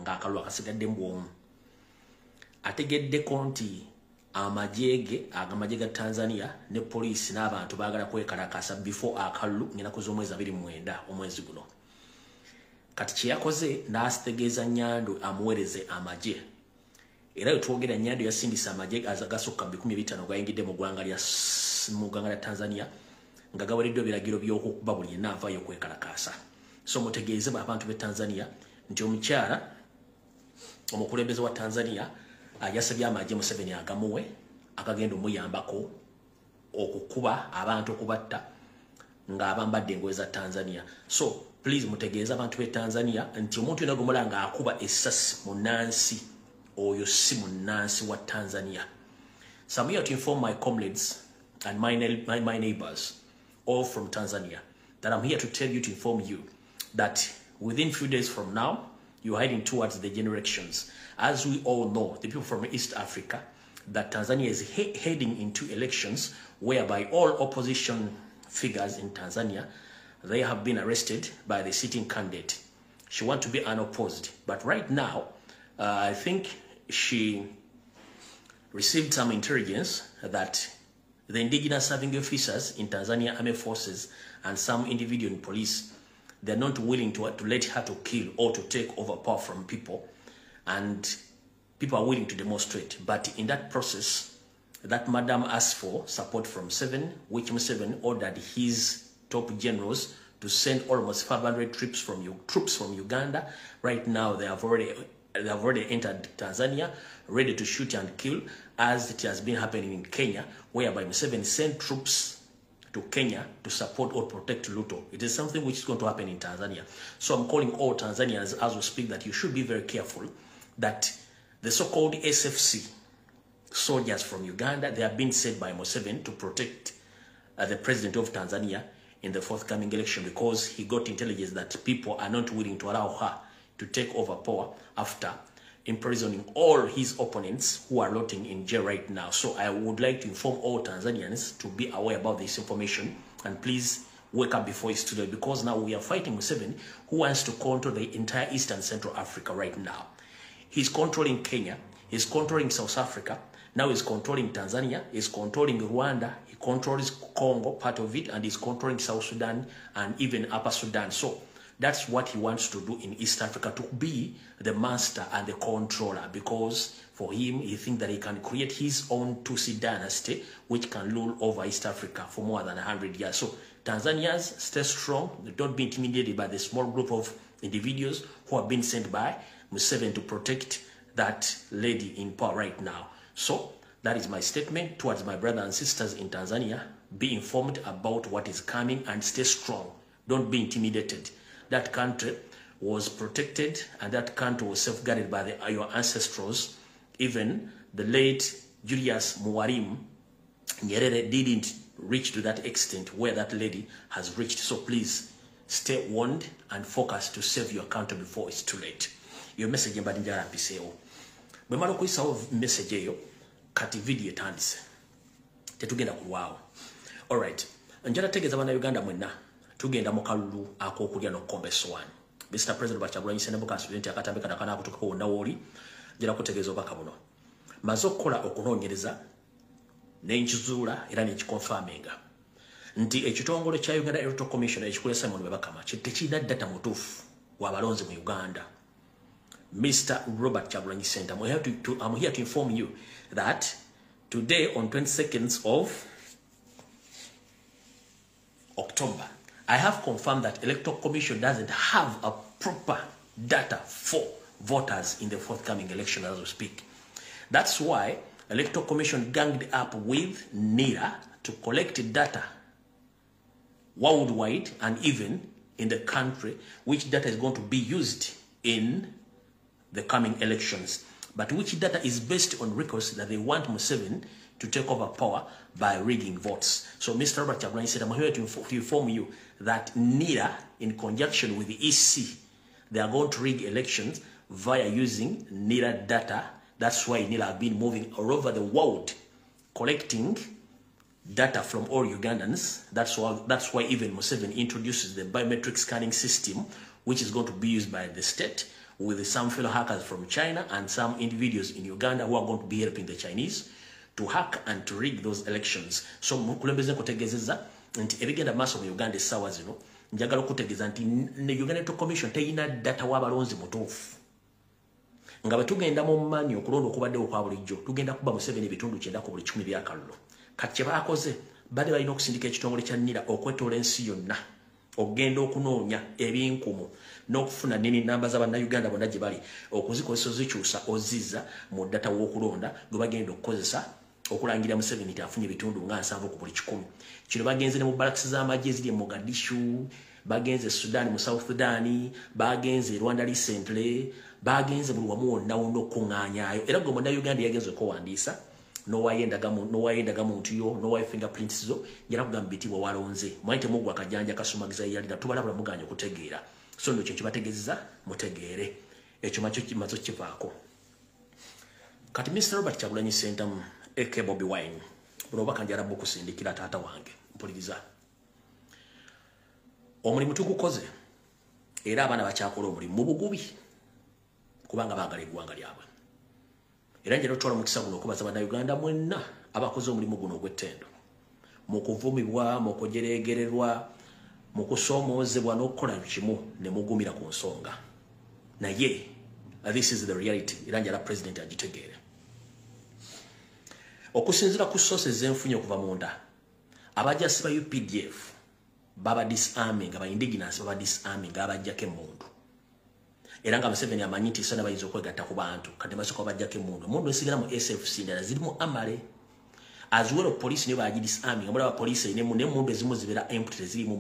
ng'akalulu akasigadde mbwomu. Ategeddeko nti amagye ga Tanzania ne poliisi n'abantu baagala kwekalakaasa before akalulu ng'ennaku z'omwezi 29 omwezi guno. Kati kye yakoze n'asitegeeza Nyando amuweereze amagye. Era twogera Nyando yasindisa amagye agasukka 15,000 gayingidde mu ggwanga lya Tanzania nga gaweereddwa ebiragiro by'okukuba buli yenna avaayo kwekalakaasa. So mutegeeze abantu b'e Tanzania nti omukyala omukulembeze wa Tanzania yasabye amagye Museveni agamuwe akagenda omuyambako okukuba abantu okubatta ng'abambadde engoye za Tanzania. So please mutegeeze abantu b'e Tanzania nti omuntu yenna gumulanga akuba essasi munnansi oyo si munnansi wa Tanzania. So I'm here to inform my comrades and my neighbors all from Tanzania that I'm here to tell you, to inform you that within few days from now you're heading towards the general elections. As we all know, the people from East Africa, that Tanzania is heading into elections whereby all opposition figures in Tanzania, they have been arrested by the sitting candidate. She wants to be unopposed. But right now, I think she received some intelligence that the indigenous serving officers in Tanzania Army Forces and some individual in police, they're not willing to let her to kill or to take over power from people. And people are willing to demonstrate. But in that process, that madam asked for support from Museveni, which Museveni ordered his top generals to send almost 500 troops from Uganda. Right now, they have already entered Tanzania, ready to shoot and kill, as it has been happening in Kenya, whereby Museveni sent troops to Kenya to support or protect Luto. It is something which is going to happen in Tanzania. So I'm calling all Tanzanians as we speak that you should be very careful that the so-called SFC soldiers from Uganda, they have been sent by Museveni to protect the president of Tanzania in the forthcoming election, because he got intelligence that people are not willing to allow her to take over power after imprisoning all his opponents who are rotting in jail right now. So I would like to inform all Tanzanians to be aware about this information, and please wake up before it's too late, because now we are fighting Museveni, who wants to control the entire East and Central Africa right now. He's controlling Kenya, he's controlling South Africa, now he's controlling Tanzania, he's controlling Rwanda, he controls Congo, part of it, and he's controlling South Sudan and even Upper Sudan. So that's what he wants to do in East Africa, to be the master and the controller, because for him, he thinks that he can create his own Tutsi dynasty, which can rule over East Africa for more than 100 years. So Tanzanians, stay strong, don't be intimidated by the small group of individuals who have been sent by Museveni to protect that lady in power right now. So that is my statement towards my brothers and sisters in Tanzania. Be informed about what is coming and stay strong. Don't be intimidated. That country was protected and that country was safeguarded by your ancestors. Even the late Julius Muwarim Nyerere didn't reach to that extent where that lady has reached. So please stay warned and focus to save your country before it's too late. Your message mbadde njala mpiseewo. Bwe mala okuyisawo message eyo, kati video etandise. Tetugenda kulwawo. Alright. Njala tegeeza bannayuganda mwenna. Tugenda mu kalulu ak'okulya n'okukomba essowaani. Mr. President Bakyagulanyi Ssennabuka Student akatambe kana akutukako wonna w'oli, njala kutegeeza obubaka buno. Maze okukola okunoonyereza n'enkizuula era n'ekikonfaminga nti ekitongole kya Uganda Electoral Commission ekikulesa mu Bakama tekirina data mutuufu w'abalonzi mu Uganda. Mr. Robert Kyagulanyi Center, I'm here to inform you that today on 22nd of October, I have confirmed that Electoral Commission doesn't have a proper data for voters in the forthcoming election as we speak. That's why Electoral Commission ganged up with NIRA to collect data worldwide and even in the country, which data is going to be used in the coming elections, but which data is based on records that they want Museveni to take over power by rigging votes. So Mr. Robert Kyagulanyi said, I'm here to inform you that NIRA, in conjunction with the EC, they are going to rig elections via using NIRA data. That's why NIRA have been moving all over the world, collecting data from all Ugandans. That's why even Museveni introduces the biometric scanning system, which is going to be used by the state, with some fellow hackers from China and some individuals in Uganda who are going to be helping the Chinese to hack and to rig those elections. So mukulembeze kutegezeza nti ebigenda maaso mu Uganda ESAWA zino njagala kutegeza nti ne Uganda Electoral Commission teyina data w'abalonzi mutuufu. Nga batugenda mu manyi okulonda okubaddewo kwa bulijjo tugenda kuba Museveni ebitundu 9 ku buli 10 by'akalulu. Kati kye baakoze badde balina okusindika ekitongole kya NIRA okwetoola ensi yonna okugenda okunoonya ebinkumu n'okufuna nini namba z'Abannayuganda bonna gye bali okuzikozesa ozikyusa ozizza mu data w'okulonda gwe bagenda okukozesa okulangira Museveni nti afunye ebitundu nga 7 ku buli 10. Kino bagenze ne mu barracks z'amagye eziri e Mogadishu, bagenze Sudan mu South Sudan, bagenze Rwanda recently, bagenze buli wamu wonna okuŋŋaanyaayo. Era gwe Munnayuganda yagenze okuwandiisa n'owayenda muntu yo n'owaye fingerprints zo njala kugamba bitibwa walonze mwaite mugwa kajanja kasumagiza yalira tubalabula muganya okutegeera. So ndo kyo kibategezeza mutegeere ekyo macho kivaako. Kati Mr. Robert Kyagulanyi Sentamu eke Bobby Wine buno bakanjala bukusindikira taata wange mpuliriza omulimu tugukoze era abaana bakyakola omulimu mu bugubi kubanga baagala eggwanga lyabwe. Era njalo twala mukisa guno okubaza Bannayuganda mwenna abakoze omulimu guno ogw'ettendo mu kuvumibwa mu kujeregererwa mu kusomoozebwa n'okukola kimu ne mugumira ku nsonga. Naye this is the reality era njala president agitegeere. Okusinzira ku sources enfunye okuva munda abajasi ba UPDF baba disarming aba indigenous baba disarming abajjako emundu. Era nga Museveni amanyi nti sona bayinza okwegatta ku bantu kati basooka bajjako emundu. Emundu esigala mu SFC ndala zirimu amale as well police ne baagi disarming amala ba police ne mundu ezimu zibera empty tezirimu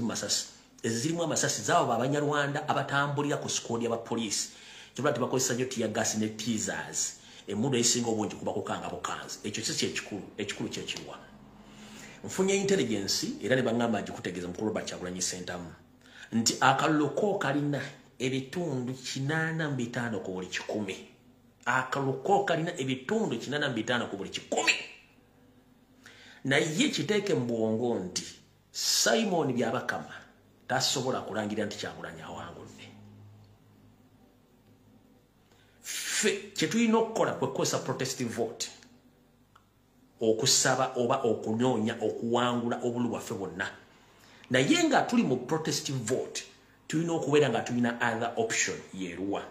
masasi ezirimu amasasi zaabo Abanyarwanda abatambulira ku squad ya ba police kibula tibakozesa nnyo tear gas ne teasers. Emundu esinga obungi kuba kukanga bukanzi. Ekyo kiki ekikulu kyekirwa. Nfunye intelligence era ne bangamba gikutegeeza mukulu Robert Kyagulanyi Sentamu nti akaloko kalina ebitundu 85 ku buli 10. Akaloko kalina ebitundu 85 ku buli 10. Naye kiteeke mu bwongo nti Simon Byabakama tasobola kulangira nti Kyagulanyi awangudde. Kyetulina okukola kwekozesa protestive vote okusaba oba okunoonya okuwangula obulu bwaffe bwonna. Naye nga tuli mu protestive vote tulina okubeera nga tulina other option yeeruwa.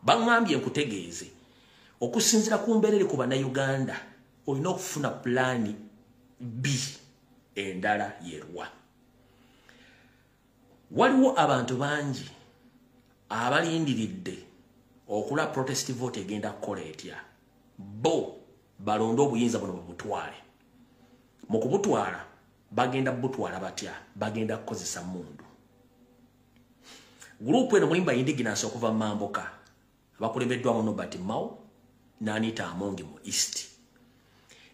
Baŋŋambye nkutegeeze okusinzira ku mbeerere ku Bannayuganda olina okufuna pulaani B endala yeeruwa. Waliwo abantu bangi abalindiridde okula protestive vote egenda kukola etya bo balonda obuyinza buno bubutwale. Mu kubutwala bagenda butwala batya bagenda kukozesa mundu. Grupu eno mulimba indigenous okuva Mamboka abakulembeddwamu Nobert Mao n'Anita Amongi mu East.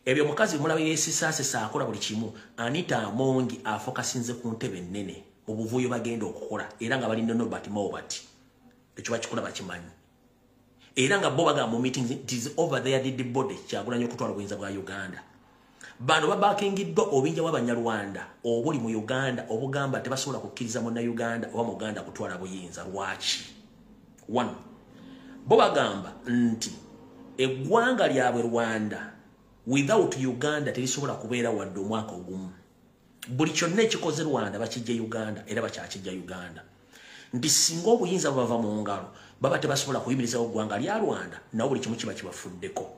Ebyo mukazi mulabe yesisaasesa akola buli kimu. Anita Amongi afokasinze ku ntebe nnene mu buvuyo bagenda okukola era nga balinda Nobert Mao bati ekyo bakikola bakimanyi. Era nga bo bagamba mu meetings it is over there did the body Kyagulanyi okutwala obuyinza bwa Uganda. Bano babakengiddwa obinja bw'Abanyarwanda obuli mu Uganda obugamba tebasobola kukkiriza Munnayuganda oba Muganda kutwala buyinza. Lwaki? 1. Bo bagamba nti eggwanga lyabwe Rwanda without Uganda terisobola kubeera wadde omwaka ogumu. Buli kyonna ekikoze Rwanda bakijja Uganda era bakyakijja Uganda. Nti singa obuyinza bava mu ngalo baba tebasobola kuyimirizawo eggwanga lya Rwanda nawo buli kimu kiba kibafuddeko.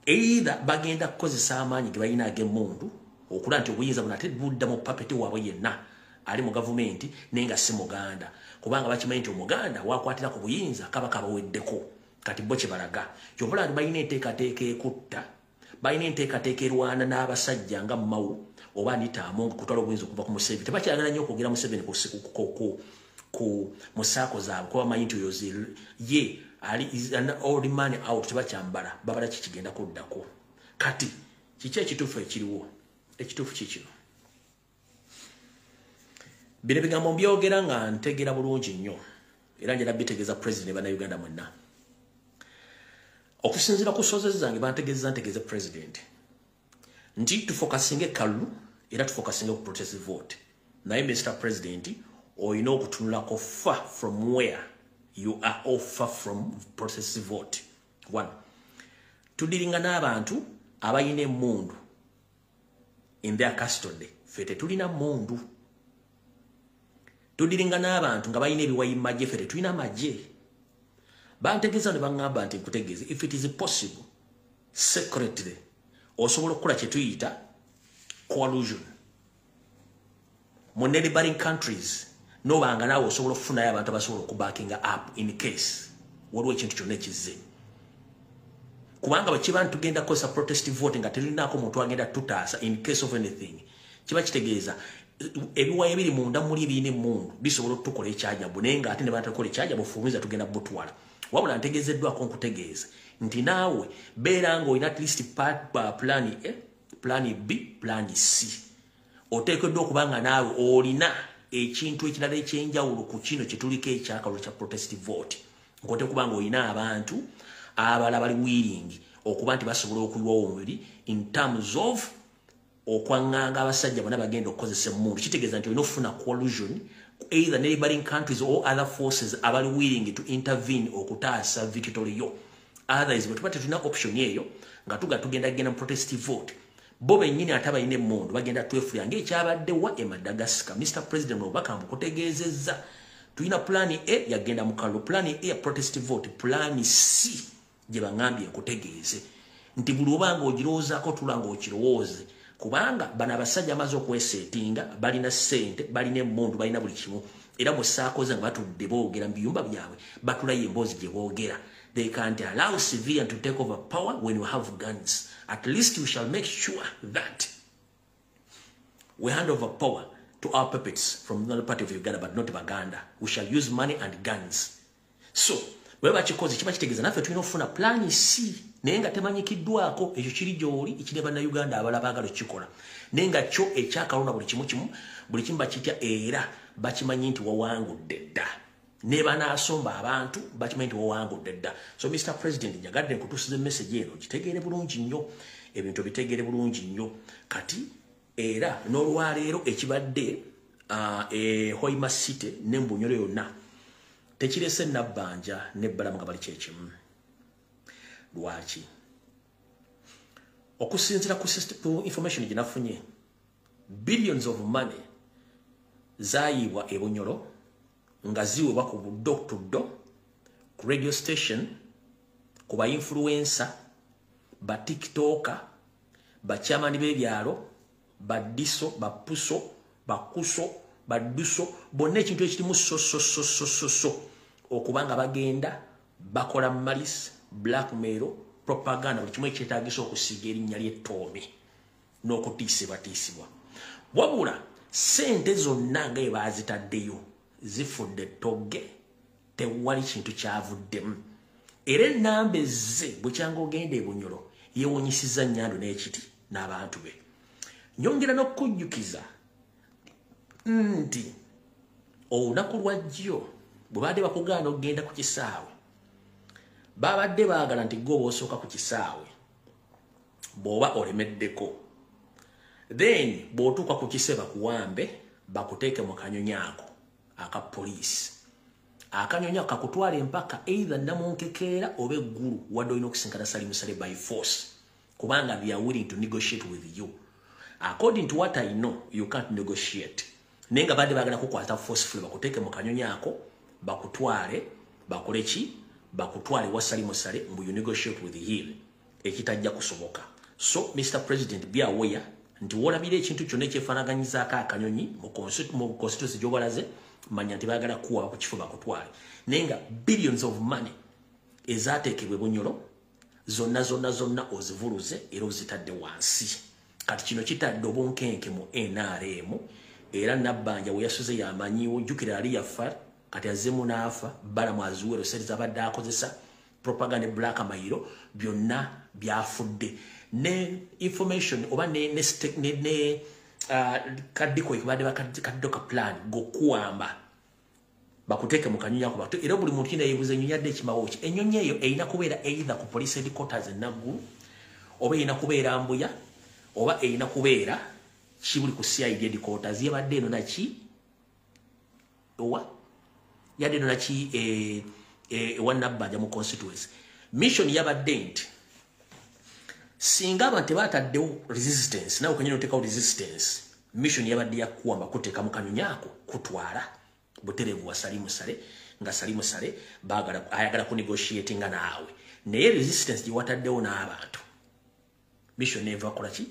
Either bagenda kukozesa amaanyi ge balina ag'emmundu okula nti obuyinza buno ate budda mu papeti waabwe yenna ali mu gavumenti naye nga si Muganda kubanga bakimanyi nti Omuganda wakwatira ku buyinza kaba kabaweddeko. Kati bo kye balaga kyobula nti balina enteekateeka ekutta balina enteekateeka erwana n'abasajja nga Mao oba Anita Amongi kutwala obuyinza okuva ku Museveni. Tebakyagala nnyo okwogera Museveni ku musaako zaabwe kuba bamanyi nti oyo ye ali is an old man out tebakyambala babala kikigenda kuddako. Kati kiki ekituufu ekiriwo? Ekituufu kikino bino bigambo mbyogera nga ntegera bulungi nnyo era njala bitegeeza president Bannayuganda mwenna. Okusinziira ku sources zange ntegeeza president nti tufokasinge kalulu era tufokasinge ku protestive vote. Naye Mr. President oyina okutunulako far from where you are all far from process vote. One. Tudiringa n'abantu abayine mundu in their custody. Fete tulina mundu. Tudiringa n'abantu nga bayine ebiwayi maje fete tulina maje. Bantegeza ne bangamba nti kutegeze if it is possible secretly osobola okukola kye tuyita coalition. Mu neighboring countries no banga nawe osobola okufunayo abantu abasobola okubackinga up in case waliwo ekintu kyonna ekizze. Kubanga bakiba tugenda kukosa protest voting nga telinako muntu agenda tutaasa in case of anything. Kiba kitegeeza ebiwayi ebiri munda muli ebine mundu bisobola okutukola ekyajabu naye nga ate ne batakola ekyajabu ofumiza tugenda butwala. Wabula ntegezeddwako nkutegeeza nti naawe beera ng'olina at least plan A, plan B, plan C. Oteekeddwa okuba nga naawe olina ekintu ekirala ekyenjawulo ku kino kye tuliko ekyakalulu kya protest vote. Nkote kuba nga olina abantu abala bali willing okuba nti basobola okuyiwa omubiri in terms of okwanganga abasajja bonna bagenda okukozesa emundu. Kitegeeza nti olina okufuna coalition either neighboring countries or other forces abali willing to intervene okutaasa victory yo. Otherwise bwe tuba tetulina option eyo nga tugenda mu protest vote. Bo bennyini ate abalina emundu bagenda twefuya ng'ekyabaddewa e Madagascar. Mr. President Obama kutegeezezza tulina plan A yagenda mu kalulu, plan A ya protest vote, plan C gye bangambye nkutegeeze nti buli obanga ogirowoozaako tulanga okirowooze kubanga bano abasajja amaze okweseetinga balina ssente balina emundu balina buli kimu era bwe saakoze nga batudde boogera mu biyumba byabwe batulayo emboozi gye boogera. They can't allow civilians to take over power when you have guns. At least we shall make sure that we hand over power to our puppets from another part of Uganda, but not Baganda. We shall use money and guns. So, weba chikozi chiba kitegeeza naffe tulina okufuna plan C naye nga temanyikiddwako ekyo kiri gy'oli ekiri bannayuganda abala baagala okukikola naye nga kyo ekyakalonda buli kimu bakitya era bakimanyi nti wawangudde dda ne banaasomba abantu bakimanyi nti wawangudde dda. So Mr. President njagadde nkutuusiza message eno kitegeere bulungi nnyo ebintu bitegeere bulungi nnyo kati era n'olwaleero ekibadde Hoima City n'embunyolo yonna tekirese nabbanja n'ebbalamu nga bali kyekimu. Lwaki? Okusinziira ku information gye nafunye billions of money zaayibwa e Bunyoro nga ziweebwa ku buddo to ddo ku radio station ku ba influencer ba tiktoker ba chairman b'ebyalo ba diso ba puso ba kuso ba duso bonna ekintu ekirimu so okubanga bagenda bakola malis blackmail propaganda buli kimu ekyetaagisa okusiga erinnya ly'ettoomi n'okutiisibwa. Wabula sente zonna nga baazitaddeyo zifudde ttogge tewali kintu kyavuddemu era ennamba ezze bukyanga ogenda e Bunyoro yeewunyisiza Nnyando n'ekiti n'abantu be. Nyongera n'okukujjukiza nti olunaku lwa jjo bwe badde bakugaana okugenda ku kisaawe babadde baagala nti gwe osooka ku kisaawe bw'oba olemeddeko then bw'otuuka ku kise bakuwambe bakuteeke mu kanyonyi ako aka poliisi. Akanyonyi ako kakutwala empaka either Namunkekeera oba eggulu wadde olina okusinkana salimusale by force kubanga they are willing to negotiate with you. According to what I know, you can't negotiate. Nenga badde bagala kukwata forcefully bakuteeke mu kanyonyi ako bakutwale bakole ki bakutwale wasalimusale mbu you negotiate with him ekitajja kusoboka. So Mr. President be aware nti wolabira ekintu kyonna ekyefaanaganyizaako akanyonyi mu constituency gy'obalaze manya nti baagala kuwa ku kifo bakutwale nenga billions of money ezaateekebwa Bunyoro zonna ozivuluze era ozitadde wansi. Kati kino kitadde obunkenke mu NRM era nabbanja we yasuze yamanyiwo jjukira ali yafa kati azemu n'afa balamu azuwero sente zabadde akozesa propaganda black mayiro byonna byafudde ne information oba ne kadiko ikubadde bakaddoka plan gokuwamba bakuteeke mu kanyonyi ako bato era buli muntu kina yeebuza ennyonyi yadde ekimawo ki ennyonyi eyo erina kubeera either ku police headquarters enaggulu oba erina kubeera Mbuya oba erina kubeera kibuli ku CID headquarters yabadde eno naki owa yadde eno naki Nabbanja mu constituency mission yabadde nti singa abantu bataddewo resistance nawe kanyine otekawo resistance mission yabadde yakuwamba kuteeka mu kanyunyako kutwala buterevu wa Salimu Sale nga Salimu Sale ayagala ku negotiate nga naawe naye resistance giwataddewo n'abantu mission neva kola ki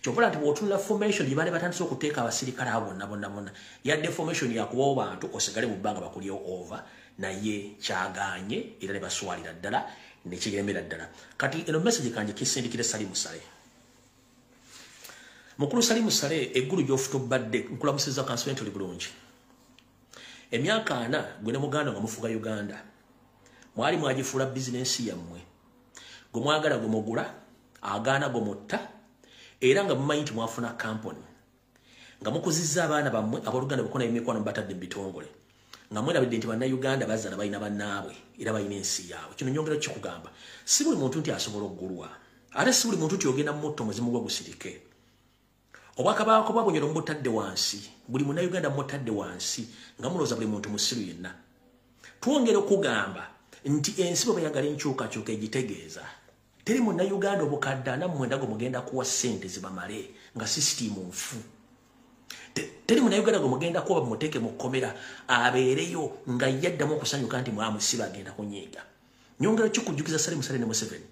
kyobula nti bw'otunula formation gye baali batandise okuteeka abasirikale abo bonna yadde formation yakubawo bantu osigale mu bbanga bakulyewo over naye kyaganye era ne baswalira ddala ne kigembera ddala kati eno message kanje kisindikire Salimu Sale mukulu Salimu Sale eggulu gy'ofuta obbadde nkulamusiza kanswenti oli bulungi emyaka 4 gwe ne muganda nga mufuga Uganda mwali mwagifuula bizinensi yammwe gwe mwagala gwe mugula agaana gwe mutta era nga mumanyi nti mwafuna kampuni nga mukuzizza abaana bammwe abooluganda bukona emikwano batadde mu bitongole nga mwerabidde nti bannayuganda bazaala balina bannaabwe era balina ensi yaabwe kino nyongera kikugamba si buli muntu nti asobola oggulwa ate si buli muntu nti ogenda mu mutto muzimu gwe gusirike obwakabaka bwa bunyoro mubutadde wansi buli munnayuganda mutadde wansi nga mulooza buli muntu musiru yenna twongera okugamba nti ensi bwe bayagala enkyukakyuka egitegeeza teri munnayuganda obukadde 49 mugenda kuwa ssente zibamale nga sisitimu nfu teri munnayuganda gwe mugenda kuba bumuteeke mu kkomera abeereyo nga yaddamu okusanyuka nti mwamusiba agenda kunyiiga nyongera kikujjukiza Salimu Sale ne Museveni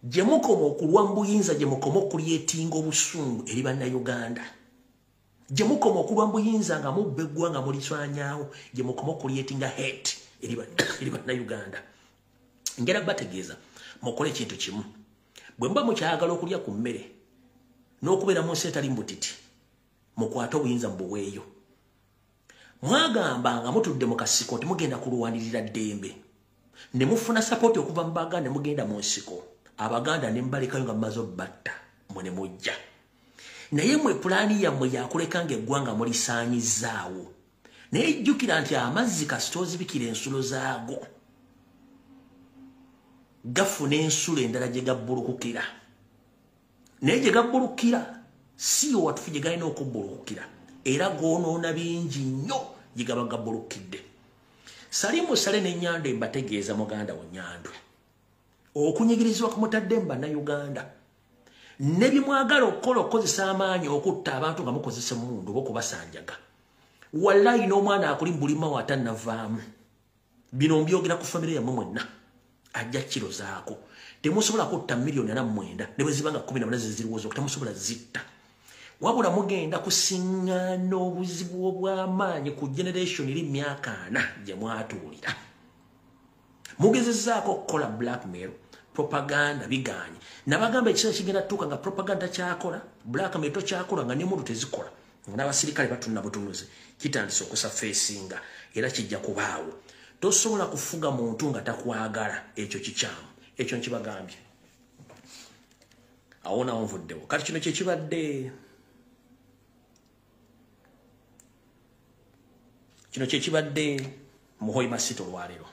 gye mukoma okulwa mbuyinza gye mukoma okulyetinga obusungu eri bannayuganda gye mukoma okulwa mbuyinza nga mubba eggwanga muliswanyawo gye mukoma okulyetinga hate eri bannayuganda ngera bategeeza mukole ekintu kimu bwe mba mukyayagala okulya ku mmere n'okubeera mu nsi etali mbutiti mukwate obuyinza mubuweeyo mwagamba nga mutudde mu kasiko temugenda kulwanirira ddembe ne mufuna sapoti okuva mu baganda ne mugenda mu nsiko abaganda ne mbalekayo nga mumaze obbatta mwe ne mujja naye mwe pulaani yammwe yakuleka ng'eggwanga mulisaanyizaawo naye jjukira nti amazzi kasita ozibikira ensulo zaago gafuna ensulo endala gye gabbulukukira naye gye gabbulukira si watufu gye galina okubbulukukira era goonoona bingi nnyo gye gaba gabbulukidde Salimu Sale n'ennyando embategeeza muganda wo nnyandwe okunyigirizibwa kumutadde mu bannayuganda ne bimwagala okukola okukozesa amaanyi okutta abantu nga mukozesa mundu oba okubasanjaga wallahi n'omwana akuli mbulima watannavaamu bino mbyogera ku famire yammwe mwenna ajja kiro zaako temusobola kutta miliyoni 49 ne bwe ziba nga 14 ziriwoza temusobola zitta wabula mugenda kusiŋŋaana obuzibu obw'amaanyi ku generation eri myaka 4 gye mwatuulira mugezezaako okukola blackmail propaganda biganye nabagamba ekiseera kigenda tuuka nga propaganda kyakola blackmail tokyakola nga nemundu tezikola n'abasirikale batunna butunuzi kitandise okusafeesinga era kijja kubaawo tosobola kufuga muntu nga takwagala ekyo kikyamu ekyo nkibagambye awo nawo nvuddewo kati kino kyekibadde muhoyi masito olwaleero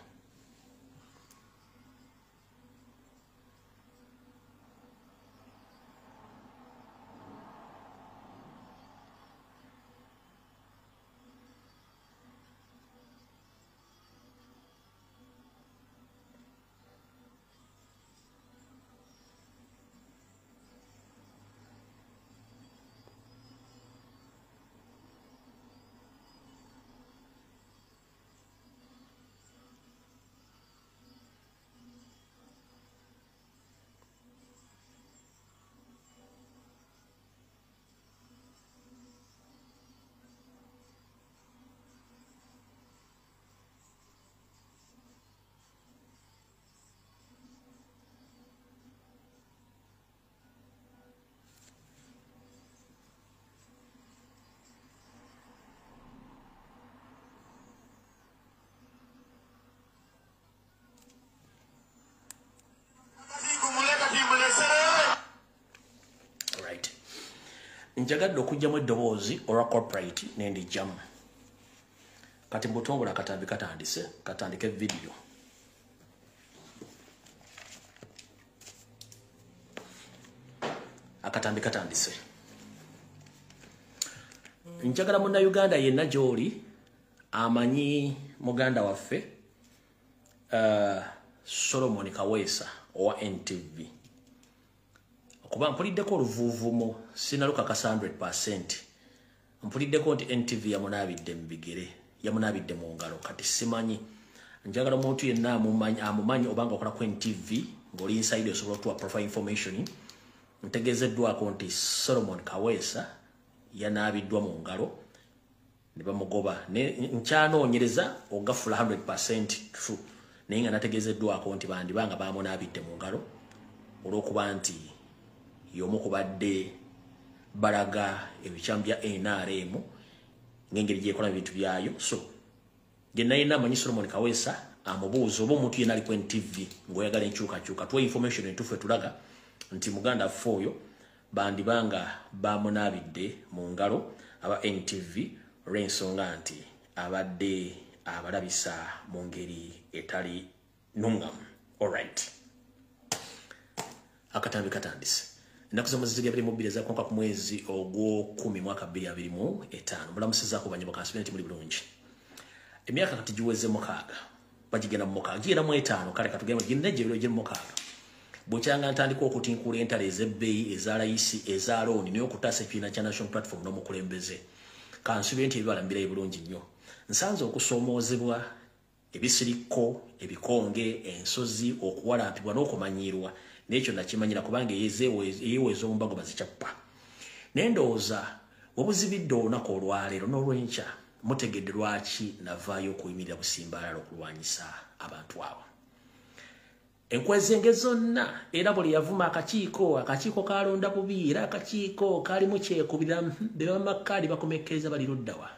njagadde okujjamu eddoboozi olwa corporate n'endijjamu kati mbutongole akatambi katandike video akatambi katandise njagala munnayuganda yenna gy'oli amanyi muganda waffe Solomon Kawesa owa NTV kuba mpuliddeko oluvuuvumo sinalukakasa 100%. Mpuliddeko nti NTV yamunabidde mu bigere, yamunabidde mu ngalo, kati simanyi. Njagala omuntu yenna amumanyi obanga okola ku NTV ng'oli inside osobola okutuwa profile information. Ntegeezeddwako nti Solomon Kawesa yanabiddwa mu ngalo ne bamugoba. Nkyanoonyereza ogafula 100% true. Naye nga nategeezeddwako nti bandibanga bamunabidde mu ngalo olw'okuba nti y'omu kubadde balaga ebikyamu bya NRM ng'engeri gy'ekola ebintu byayo. So gye nalina amanyi Solomon Kawesa amubuuza oba omuntu yenna ali ku NTV ng'oyagala enkyukakyuka tuwa information entuufu etulaga nti muganda ffe oyo bandibanga bamunabidde mu ngalo aba NTV olw'ensonga nti abadde abalabisa mu ngeri etali nnungamu. Alright. Akatambi katandise. Ennaku z'omwezi z'ebiri mu bbiri ezaakonka ku mwezi ogw'okumi mwaka 2025. Mulamusizaako banyama kansubira nti muli bulungi. Emyaka kati giweze mukaaga. Bagigenda mu mukaaga. Giyera mu etaano kale katugenda genda gye biro mu mukaaga. Bwekyanga ntandika okutinkuula entalo ez'ebbeeyi eza layisi eza looni naye okutaasa ekibiina kya National Platform n'omukulembeze. Kansubire nti ebibalambirayo bulungi nnyo. Nsanze okusoomoozebwa ebisirikko, ebikonge, ensozi, okuwalampibwa n'okumanyiirwa. N'ekyo nakimanyira kubanga eyeeweza omumbago bazikyappa. Naye ndowooza obuzibidde olunaku olwaleero n'olw'enkya mutegedde lwaki navaayo okuyimirira busimbaalaala okulwanyisa abantu abo. Enkwezenge zonna era buli yavuma akakiiko kalonda bubi era akakiiko kalimu kyekubira be bamakaadi bakomekkereza bali luddawa.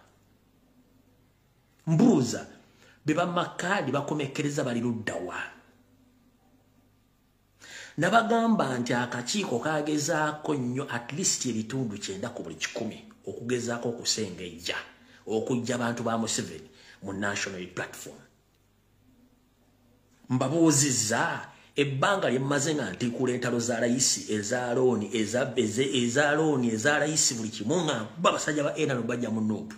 Mbuuza be bamakaadi bakomekkereza bali luddawa. Nabagamba nti akakiiko kagezaako nnyo at least ebitundu 9 ku buli 100 okugezaako okusengejja okujja abantu ba Museveni mu National Platform. Mbabuuzizza ebbanga lye mmaze nga ntiikula entalo za layisi eza looni eza layisi buli kimu nga nkuba abasajja ba NRM bajja mu Nuupu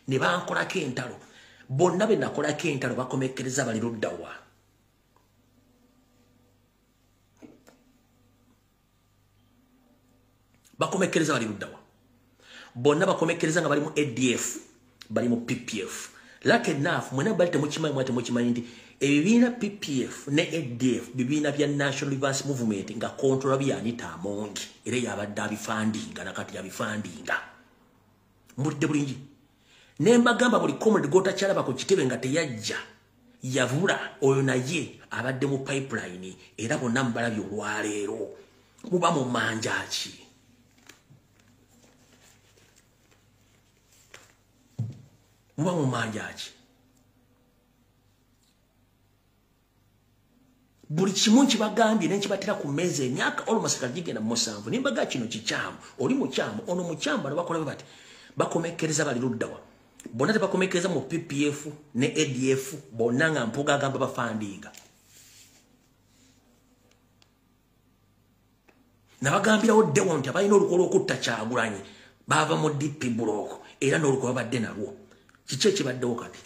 ne bankolako entalo. Bonna be nakolako entalo bakomekkereza bali luddawa. Bakomekkereza bali luddawa. Bonna bakomekkereza nga bali mu ADF, bali mu PPF. Like enough, mwena bali temukimanyi nti ebibiina PPF ne ADF bibiina bya National Reverse Movement nga kontrola byanita amongi era yabadde abifandinga nakati yabifandinga. Mbulidde bulungi. Ne mbagamba buli comrade gotakyalaba ku kitebe nga teyajja yavula oyo naye abadde mu pipeline era bonna mubalabye olwaleero muba mu manja ki. Muba mu manja ki. Buli kimu kibagambye n'ekibatera ku mmeeza emyaka almost kagigenda mu 7 nimbaga kino kikyamu oli mukyamu ono mukyamu bano bakola bati bakomekkereza bali luddawa. Bonna tebakomekkereza mu PPF ne ADF bonna nga mpuga agamba bafandinga. Nabagambirawo ddewo nti abalina olukola okutta Kyagulanyi bava mu DP block era n'olukola badde nalwo. Kiki ekibaddewo kati?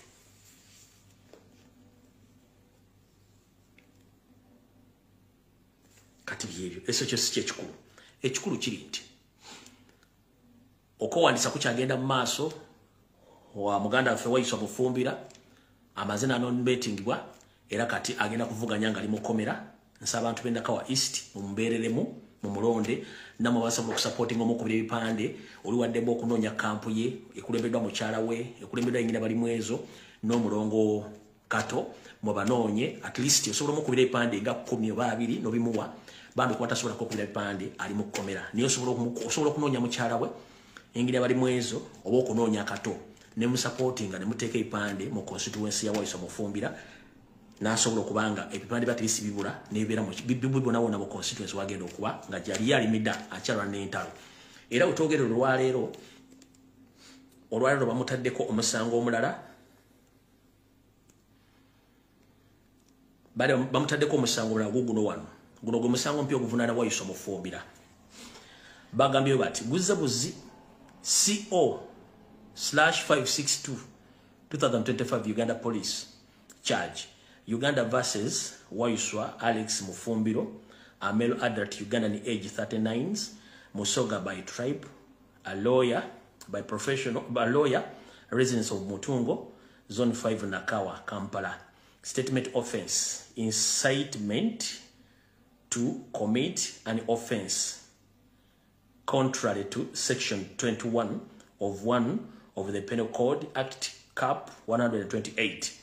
Kati byebyo eso kyo si kyekikulu. Ekikulu kiri nti okuwandiisa kukyagenda mu maaso wa muganda waffe wayiswa Bufumbira amazina anonbetingibwa era kati agenda kuvuganya nga ali mu komera. Nsaba abantu b'Endakawa East mumbeereremu mu mulonde namwe basobola okusupportinga omukubira ebipande oli waddemu okunoonya kampu ye ekulembeddwa mukyala we ekulembeddwa yingina bali mwezo n'omulongo Kato mubanoonye at least osobola omukubira ebipande nga 10 oba 2 nobimuwa bambi kuba tasobola okukubira ebipande ali mu komera niyo osobola okunoonya mukyala we yingina bali mwezo oba okunoonya Kato ne musupportinga ne muteeka ebipande mu constituency ya Waiso Mufumbira nasobola okubanga ebipande batirisi bibula nebeera mu bibona wona mu constituency wagenda okuba nga jali yali mida akyalwa n'entalo era utogere olwaleero bamutaddeko omusango omulala bale bamutaddeko omusango omulala guno wano guno gwe musango mpya oguvunaana Waiso Mufumbira bagambye bati guzabuzi CO/562 2025 Uganda Police charge Uganda versus Waiswa Alex Mufumbiro, a male adult Ugandan age 39s, Musoga by tribe, a lawyer by professional, a lawyer, residence of Mutungo, Zone 5 NAKACWA, Kampala. Statement offense, incitement to commit an offense contrary to section 21 of 1 of the Penal Code Act Cap 128.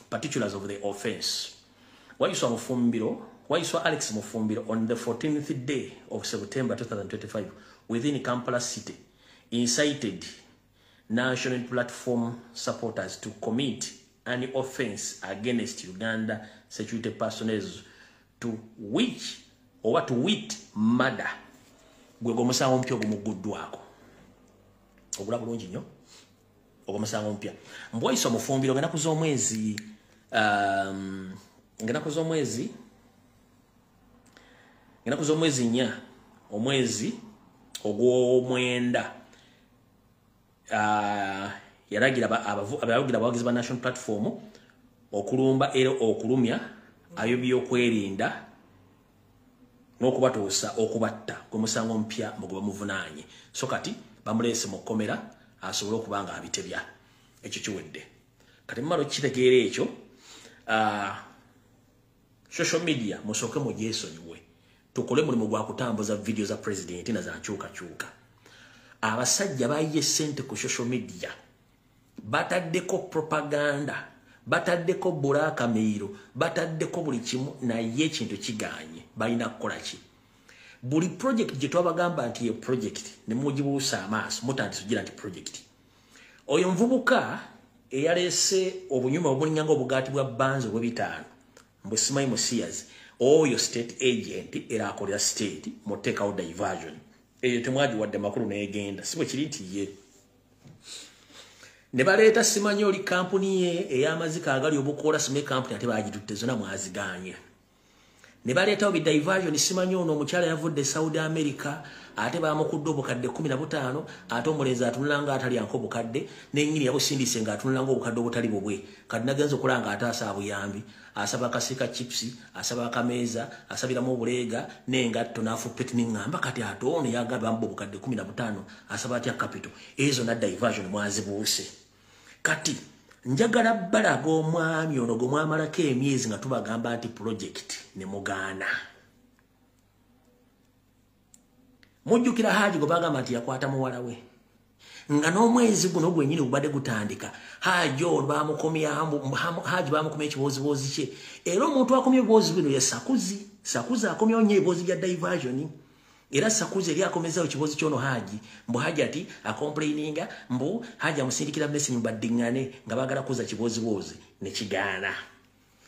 Particulars of the offense. Waiswa Alex Mufumbiro on the 14th day of September 2025 within Kampala City incited national platform supporters to commit an offense against Uganda security personnel to which or to wit murder. Gwe gomusango mpya ogumuguddwako. Ogula bulungi nnyo. Ogomusango mpya. Waiswa Mufumbiro ngenda kuz'omwezi ngenda kuz'omwezi nya omwezi ogw'omwenda yalagira abawagizi ba national platform okulumba era okulumya ayoby'okwerinda n'okubatuusa okubatta gwe musango mpya mu gwe bamuvunaanye. So kati bamuleese mu kkomera asobole okuba nga abitebya. Ekyo kiwedde. Kati mmalo kitegeera ekyo social media musooke mugyesonyiwe. Tukole mulimu gwa kutambuza video za president na za nkyukakyuka. Abasajja bayiye ssente ku social media bataddeko propaganda, bataddeko blackmail, bataddeko buli kimu naye ekintu kiganye. Balina kukola ki? Buli project gye twabagamba nti ye project ne mugibuusa amaaso mutandise kugira nti project. Oyo nvubuka eyaleese obunyuma obulinyanga obugaati bwa banzo bw'ebitaano mbwe simanyi musiyazi oyo state agent era akolera state muteekawo diversion eyo temwagiwadde makulu n'egenda si bwe kiri nti ye ne baleeta simanyi oli kampuni ye ey'amazika agali obukoola sime kampuni ate baagitutte zonna mwaziganye. Ne baleetawo bidiversion simanyi ono omukyala yavudde Saudi America ate bamukudde obukadde 15 ate omulenzi atunulanga atalyanko obukadde n'ennyini yabusindise ng'atunulanga obukadde obutali bubwe kati nagenza okulanga ate asaba buyambi asaba akasika chipsi asaba akameeza asabiramu obuleega n'engatto n'afupeti n'eŋŋamba kati ate ono yagala bamubba obukadde 15 asaba atya capital ezo na diversion mwazibuuse. Kati njagala balaga omwami ono gwe mwamalako emyezi nga tubagamba nti project ne mugaana. Mujjukira Haji gwe bagamba nti yakwata muwala we nga n'omwezi guno gwennyini gubadde gutandika Haji ono Haji bamukomya ekiboozibozi kye era omuntu akomya ebiboozi bino ye Sakuzi akomyawo nnyo ebiboozi bya diversion era Sakuzi eri akomezawo ekiboozi ky'ono Haji mbu Haji ati akomplaininga mbu Haji amusindikira message baddiŋŋane nga baagala kuza kiboozibozi ne kigaana.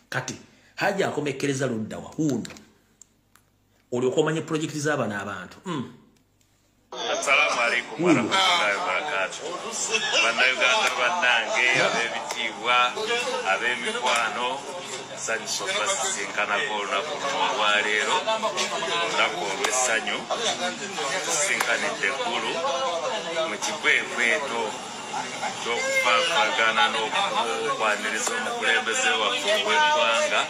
Kati Haji akomekkereza luddawa huuno olyoka omanye project z'abaana abantu. Assalamu alaikum warahmatullahi wabarakatuh. Bannayuganda bannange ab'ebitiibwa ab'emikwano nsanyusa okubasisinkanako olunaku olwaleero olunaku olw'essanyu tusinkanidde eggulu mu kikwekweto ky'okufaafagana n'okwaniriza omukulembeze waffe ow'eggwanga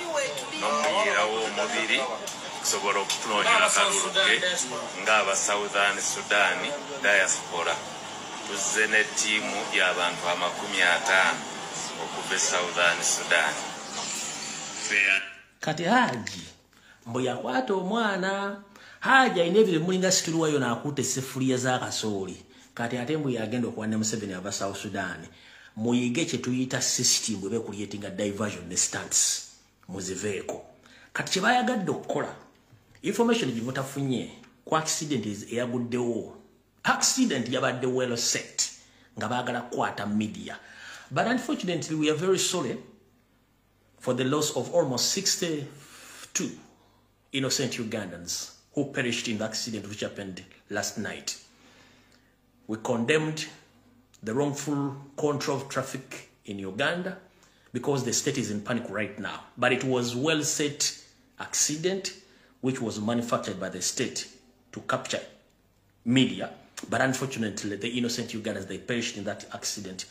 n'omuyiirawo omubiri kusobola okutunoonyera akalulu ke ng'aba Southern Sudan diaspora. Tuzze ne ttiimu y'abantu 50 okuva e Southern Sudan. Kati Haji mbu yakwata omwana Haji alina ebyo mulinga situlwayo n'akuuta esseffuliya z'akasooli kati ate mbu yagenda okuwa ne Museveni ava South Sudan muyige kye tuyita system bwe bekulyetinga diversion ne stunts muziveeko. Kati kye bayagadde okukola information gye mutafunye ku accident eyaguddewo accident yabadde well set nga baagala kukwata media but unfortunately we are very sorry for the loss of almost 62 innocent Ugandans who perished in the accident which happened last night. We condemned the wrongful control of traffic in Uganda because the state is in panic right now. But it was well set accident which was manufactured by the state to capture media. But unfortunately, the innocent Ugandans, they perished in that accident.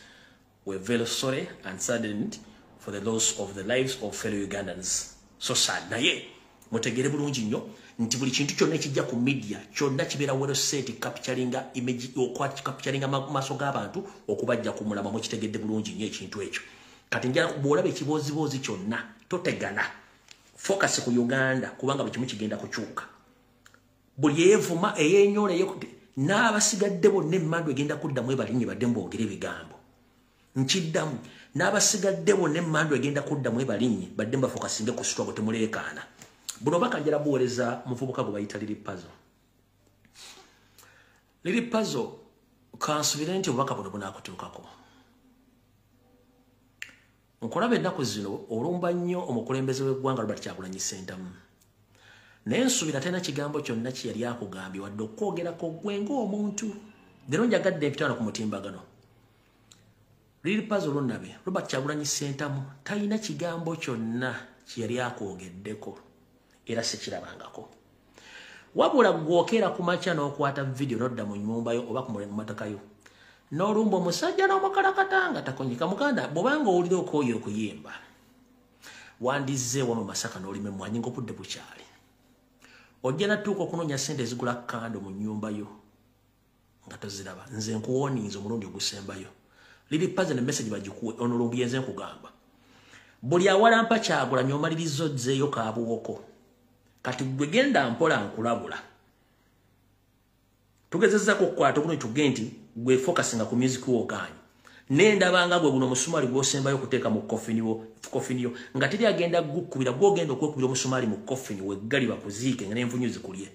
We're very sorry and saddened for the loss of the lives of fellow Ugandans. So sad. Naye mutegere bulungi nnyo nti buli kintu kyonna ekijja ku media kyonna kibeera well set capturinga image capturinga maaso g'abantu okubajja ku mulama mukitegedde bulungi nnyo ekintu ekyo. Kati njala bw'olaba ekiboozibozi kyonna totegana focus ku Uganda kubanga buli kimu kigenda kukyuka. Buli evuma eyenyola n'abasigadde bonna emmandu egenda kuddamu ebalinye badde mbogere ebigambo. Nkiddamu n'abasigadde bonna emmandu egenda kuddamu ebalinye badde mbafokasinge ku struggle temuleekaana. Buno bakanjala buweereza muvubuka gwe bayita Lili Puzzle. Lili Puzzle kansubire nti obubaka buno bunaakutuukako. Nkulaba ennaku zino olumba nnyo omukulembeze w'eggwanga Robert Kyagulanyi Ssentamu. Naye nsubira tena kigambo kyonna kye yali akugambye wadde okwogerako gwe ng'omuntu. Leero njagadde empitaano ku mutimbagano. Lili Puzzle Lunabe, Robert Kyagulanyi Ssentamu talina kigambo kyonna kye yali akwogeddeko era sekirabangako. Wabula gwokera ku makya n'okwata video n'odda mu nnyumba yo oba ku mmotoka yo. N'olumba omusajja n'omukalakatanga takonyika muganda bw'obanga owulira okooye okuyimba. Wandizzeewo mu Masaka n'olima emmwanyi ng'obudde bukyali. Ojja natuuka okunoonya ssente ezigula kando mu nnyumba yo nga toziraba. Nze nkuwoniinza omulundi ogusembayo. Lili Puzzle ne message bagikuwe ono Lumbuye nze nkugamba. Buli awalampa Kyagulanyi omaliriza odzeeyo kaabuwoko. Kati gwe genda mpola nkulabula. Tugezezza kukwata okuno tuge nti gwe focusinga ku music wokanyi. Nendabanga gwe guno musumali gwosembayo kuteeka mu coffin yo nga teri agenda gukubira gwogenda okwekubira omusumali mu coffin we gali bakuziike nga n'envunyu zikulye.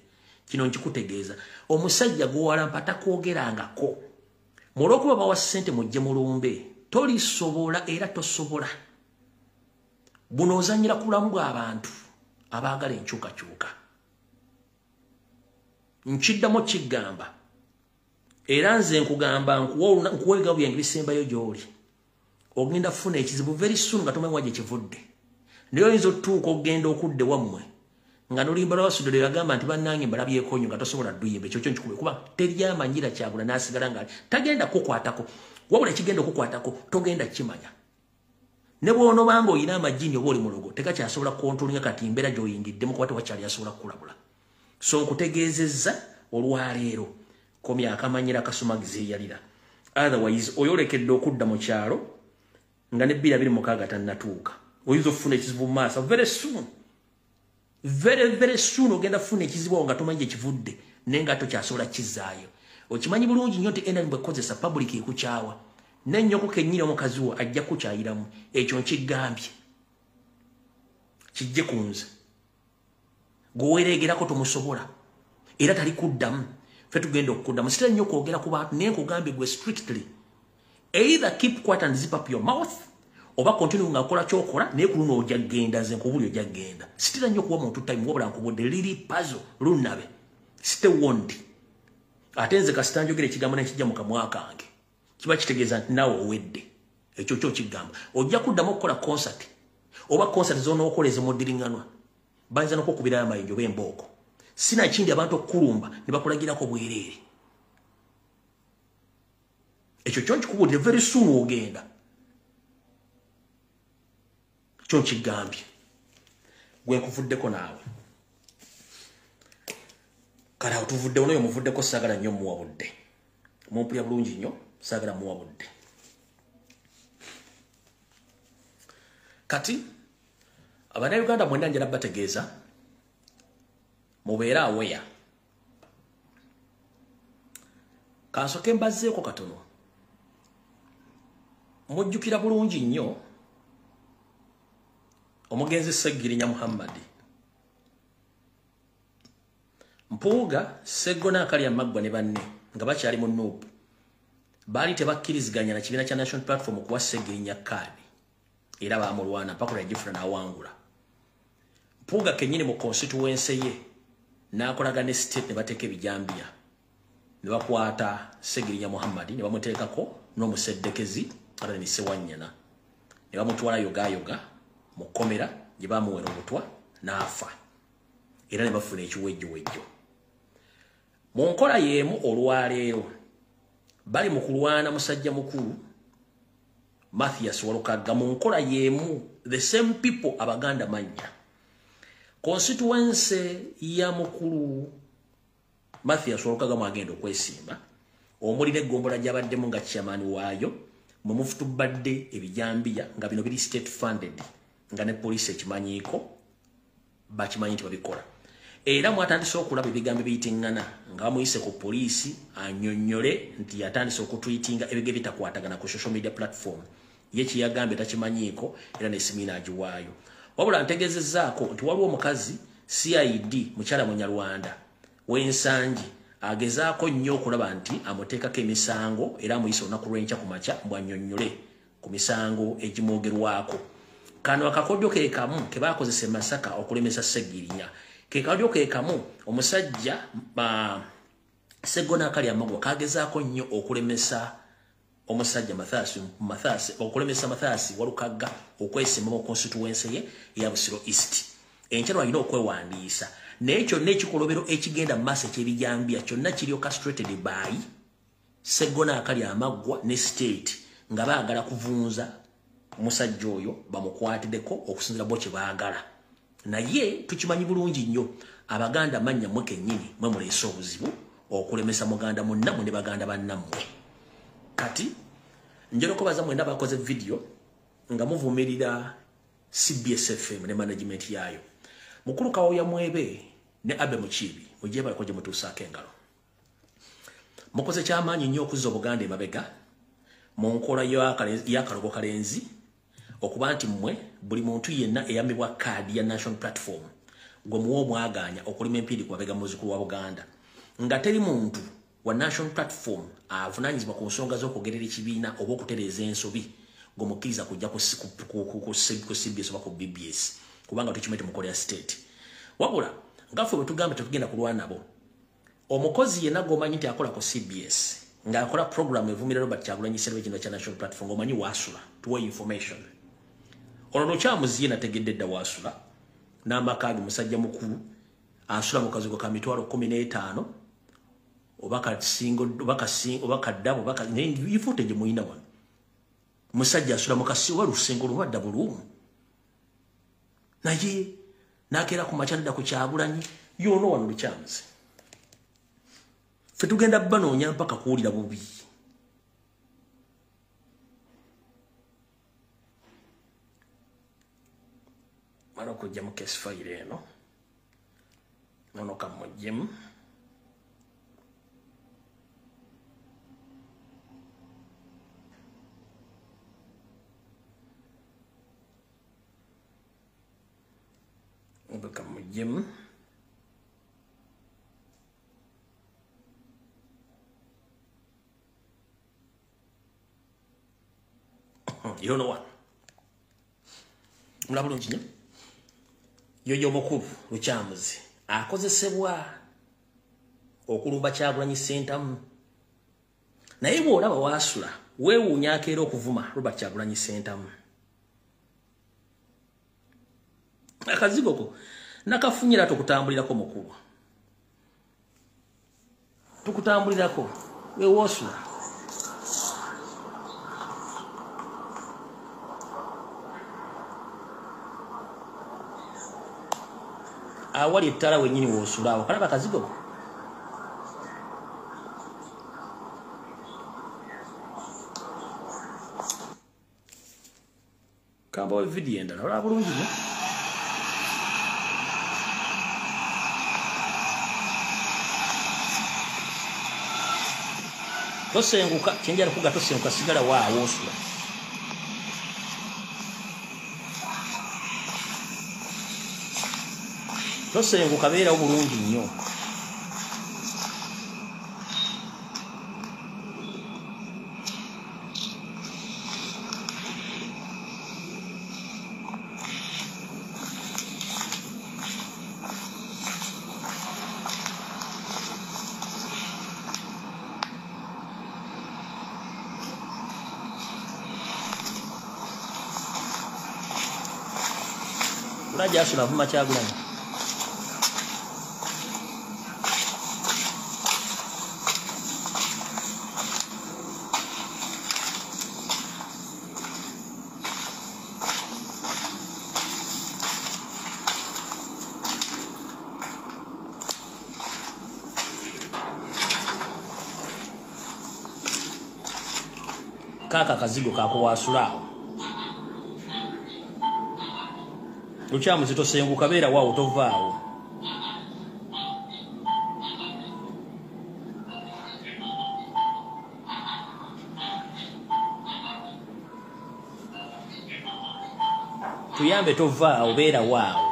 Kino nkikutegeeza omusajja gwowalampa takwogerangako. Mulwokuba bawa ssente mujje mulumbe tolisobola era tosobola. Buno ozanyira ku bulamu bw'abantu abaagala enkyukakyuka. Nkiddamu kigamba era nze nkugamba nkuwa ebigambo byange bisembayo gy'oli. Ogenda kufuna ekizibu very soon nga tomanyi wajja ekivudde. Naye oyinza otuuka ogenda okudde wammwe nga n'olimba lwabasudde yagamba nti bannange mbalabyeko nnyo nga tosobola dduyimba ekyo kyo nkikube kuba teri amanyira Kyagula n'asigala nga tagenda kukwatako wabula ekigenda okukwatako togenda kimanya. Ne bw'onoobanga oyina amagini oba oli mulogo tekakyasobola kukontrolinga kati embeera gy'oyingiddemu kuba tewakyali asobola kukulabula. So nkutegeezezza olwaleero komya akamanyira akasumagiza eyalira. Otherwise oyolekedde okudda mu kyalo nga ne 2026 tannatuuka. Oyinza okufuna ekizibu mu maaso very soon. Very soon ogenda kufuna ekizibu nga tomanyi ekivudde naye nga tokyasobola kizaayo. Okimanyi bulungi nnyo nti enani bwekozesa public ekukyawa. N'ennyoko kennyini omukazi wo ajja kukyayiramu. Ekyo nkigambye. Kijje ku nze. Gweweereegerako tomusobola. Era tali kuddamu. Ffe tugenda okuddamu. Sitera nnyo kwogera ku bantu naye nkugambye gwe strictly. Either keep quiet and zip up your mouth oba continue nga kola kyokola naye ku luno ojja genda nze nkubuli ojja genda. Sitera nnyo kuwa muntu time wabula nkubudde Lili Puzzle Lunabe. Site wondi. Ate nze kasita njogera ekigambo n'ekijja mu kamwa kange. Kiba kitegeeza nti naawe owedde. Ekyo kyo kigamba. Ojja kuddamu okukola concert. Oba concert z'onookola ezimuddiringanwa. Bayinza n'okukubira amayinja oba embooko. Sina kindi abantu okukulumba ne bakulagirako bwereere. Ekyo kyo nkikubudde very soon ogenda. Kyo nkigambye. Gwe nkuvuddeko naawe. Kale awo tuvudde onoyo muvuddeko saagala nnyo muwabudde. Mumpulya bulungi nnyo saagala muwabudde. Kati Abannayuganda mwenda njala bategeeza mubeera aweya. Kansoke mbazzeeko katono. Mujjukira bulungi nnyo omugenzi Sseggirinya Muhammad. Mpuuga Sseggona Akalya Maggwa ne banne nga bakyali mu Nuupu. Baali tebakkiriziganya na kibiina kya National Platform okuwa Sseggirinya kaadi. Era baamulwana mpaka olwagifuna n'awangula. Mpuuga kennyini mu constituency ye n'akolaga ne state ne bateeka ebijambiya. Ne bakwata Sseggirinya Muhammad ne bamuteekako n'omuseddekezi Alani Sewanyana. Ne bamutwala yoga mu kkomera gye baamuwera obutwa n'afa. Era ne bafuna ekiwejjowejjo. Mu nkola y'emu olwaleero bali mu kulwana musajja mukulu Mathias Walukaga mu nkola yemu the same people abaganda manya constituency ya mukulu Mathias Walukaga mwagenda okwesimba omulire gombola jabaddemu nga chairman waayo mu mufutu badde ebijambia nga bino biri state funded nga ne police ekimanyiko bakimanyi nti babikola era mwatandise okulaba ebigambo biyitingana nga muyise ku police anyonyole nti yatandise okutweetinga ebige bitakwatagana ku social media platform yechi yagambe takimanyiko era nesimina ajiwaayo wabula ntegezezaako nti waliwo omukazi CID mukyala Munyarwanda w'ensangi agezaako nnyo okulaba nti amuteekako emisango era amuyise olunaku lw'enkya ku makya mbwanyonyole ku misango egimwogerwako kano akakodyo ke kamu ke baakozesa Masaka okulemesa Segirinya ke kadyo ke kamu omusajja Segona kali amagwa kagezaako nnyo okulemesa omusajja Mathasi okulemesa Mathasi Walukaga okwesimba mu constituency ye ya Busiro East enkyalo alina okwewandiisa n'ekyo n'ekikolobero ekigenda mu maaso eky'ebijambia kyonna kiri orchestrated by Segona akali amagwa ne state nga baagala kuvunza omusajja oyo bamukwatiddeko okusinzira bo kye baagala naye tukimanyi bulungi nnyo abaganda manya mwe kennyini mwe muleese obuzibu okulemesa muganda munnammwe ne baganda bannammwe kati njera okubaza mwenda bakoze video nga muvumirira CBS FM ne management yayo mukulu Kawoya Mwebe ne Abe Mukibi mujje balakoje mutusaako engalo mukoze kyamaanyi nnyo okuzza Obuganda emabega mu nkola y'akalogo kalenzi okuba nti mmwe buli muntu yenna eyambibwa kaadi ya national platform gwe muwo mwaganya okulima empindi ku mabega muzukulu wa Buganda nga teri muntu wa national platform avunanyizibwa ku nsonga z'okwogerera ekibiina oba okutereeza ensobi ng'omukkiriza kujja ku CBS oba ku BBS kubanga tukimete mukola ya state wabula ngaffe bwe tugamba tetugenda kulwana nabo omukozi yenna g'omanyi nti akola ku CBS ng'akola program evumira Robert Kyagulanyi Ssentebe w'ekibiina kya national platform omanyi waasula tuwe information ono kyamuziye nategedde dda waasula n'amakaagi musajja mukulu asula mu kazigo ka mitwalo 15 oba kaddabu oba yifute gye muyina wano musajja asula mu kasiwa lusengo luwadda bulumu naye nakeera ku makya nedda ku Kyagulanyi yono wano lukyamuzi ffe tugenda banoonya mpaka kuwulira bubi mara kujja mu case file eno nono kamujjemu kamujjemu you know what mulabulu nkinyo yoyo mukulu lukyamuzi akozesebwa okulumba Kyagulanyi Ssentamu naye bw'olaba waasula weewuunya akeera okuvuma Robert Kyagulanyi Ssentamu akazigo ko nakafunyira tukutambulirako mukulu tukutambulirako wewoosula awali ettala wennyini woosula awo kalaba akazigo ko kabawe vidiyo endala olaba bulungi nnyo tosenguka kyenjala kuga tosenguka sigala waawo osula tosenguka beerawo bulungi nnyo Raja asula vuma Kyagulanyi kaka kazigo kakuwasulawo lukyamuzi tosenguka beera waawo tovaawo tuyambe tovaawo beera waawo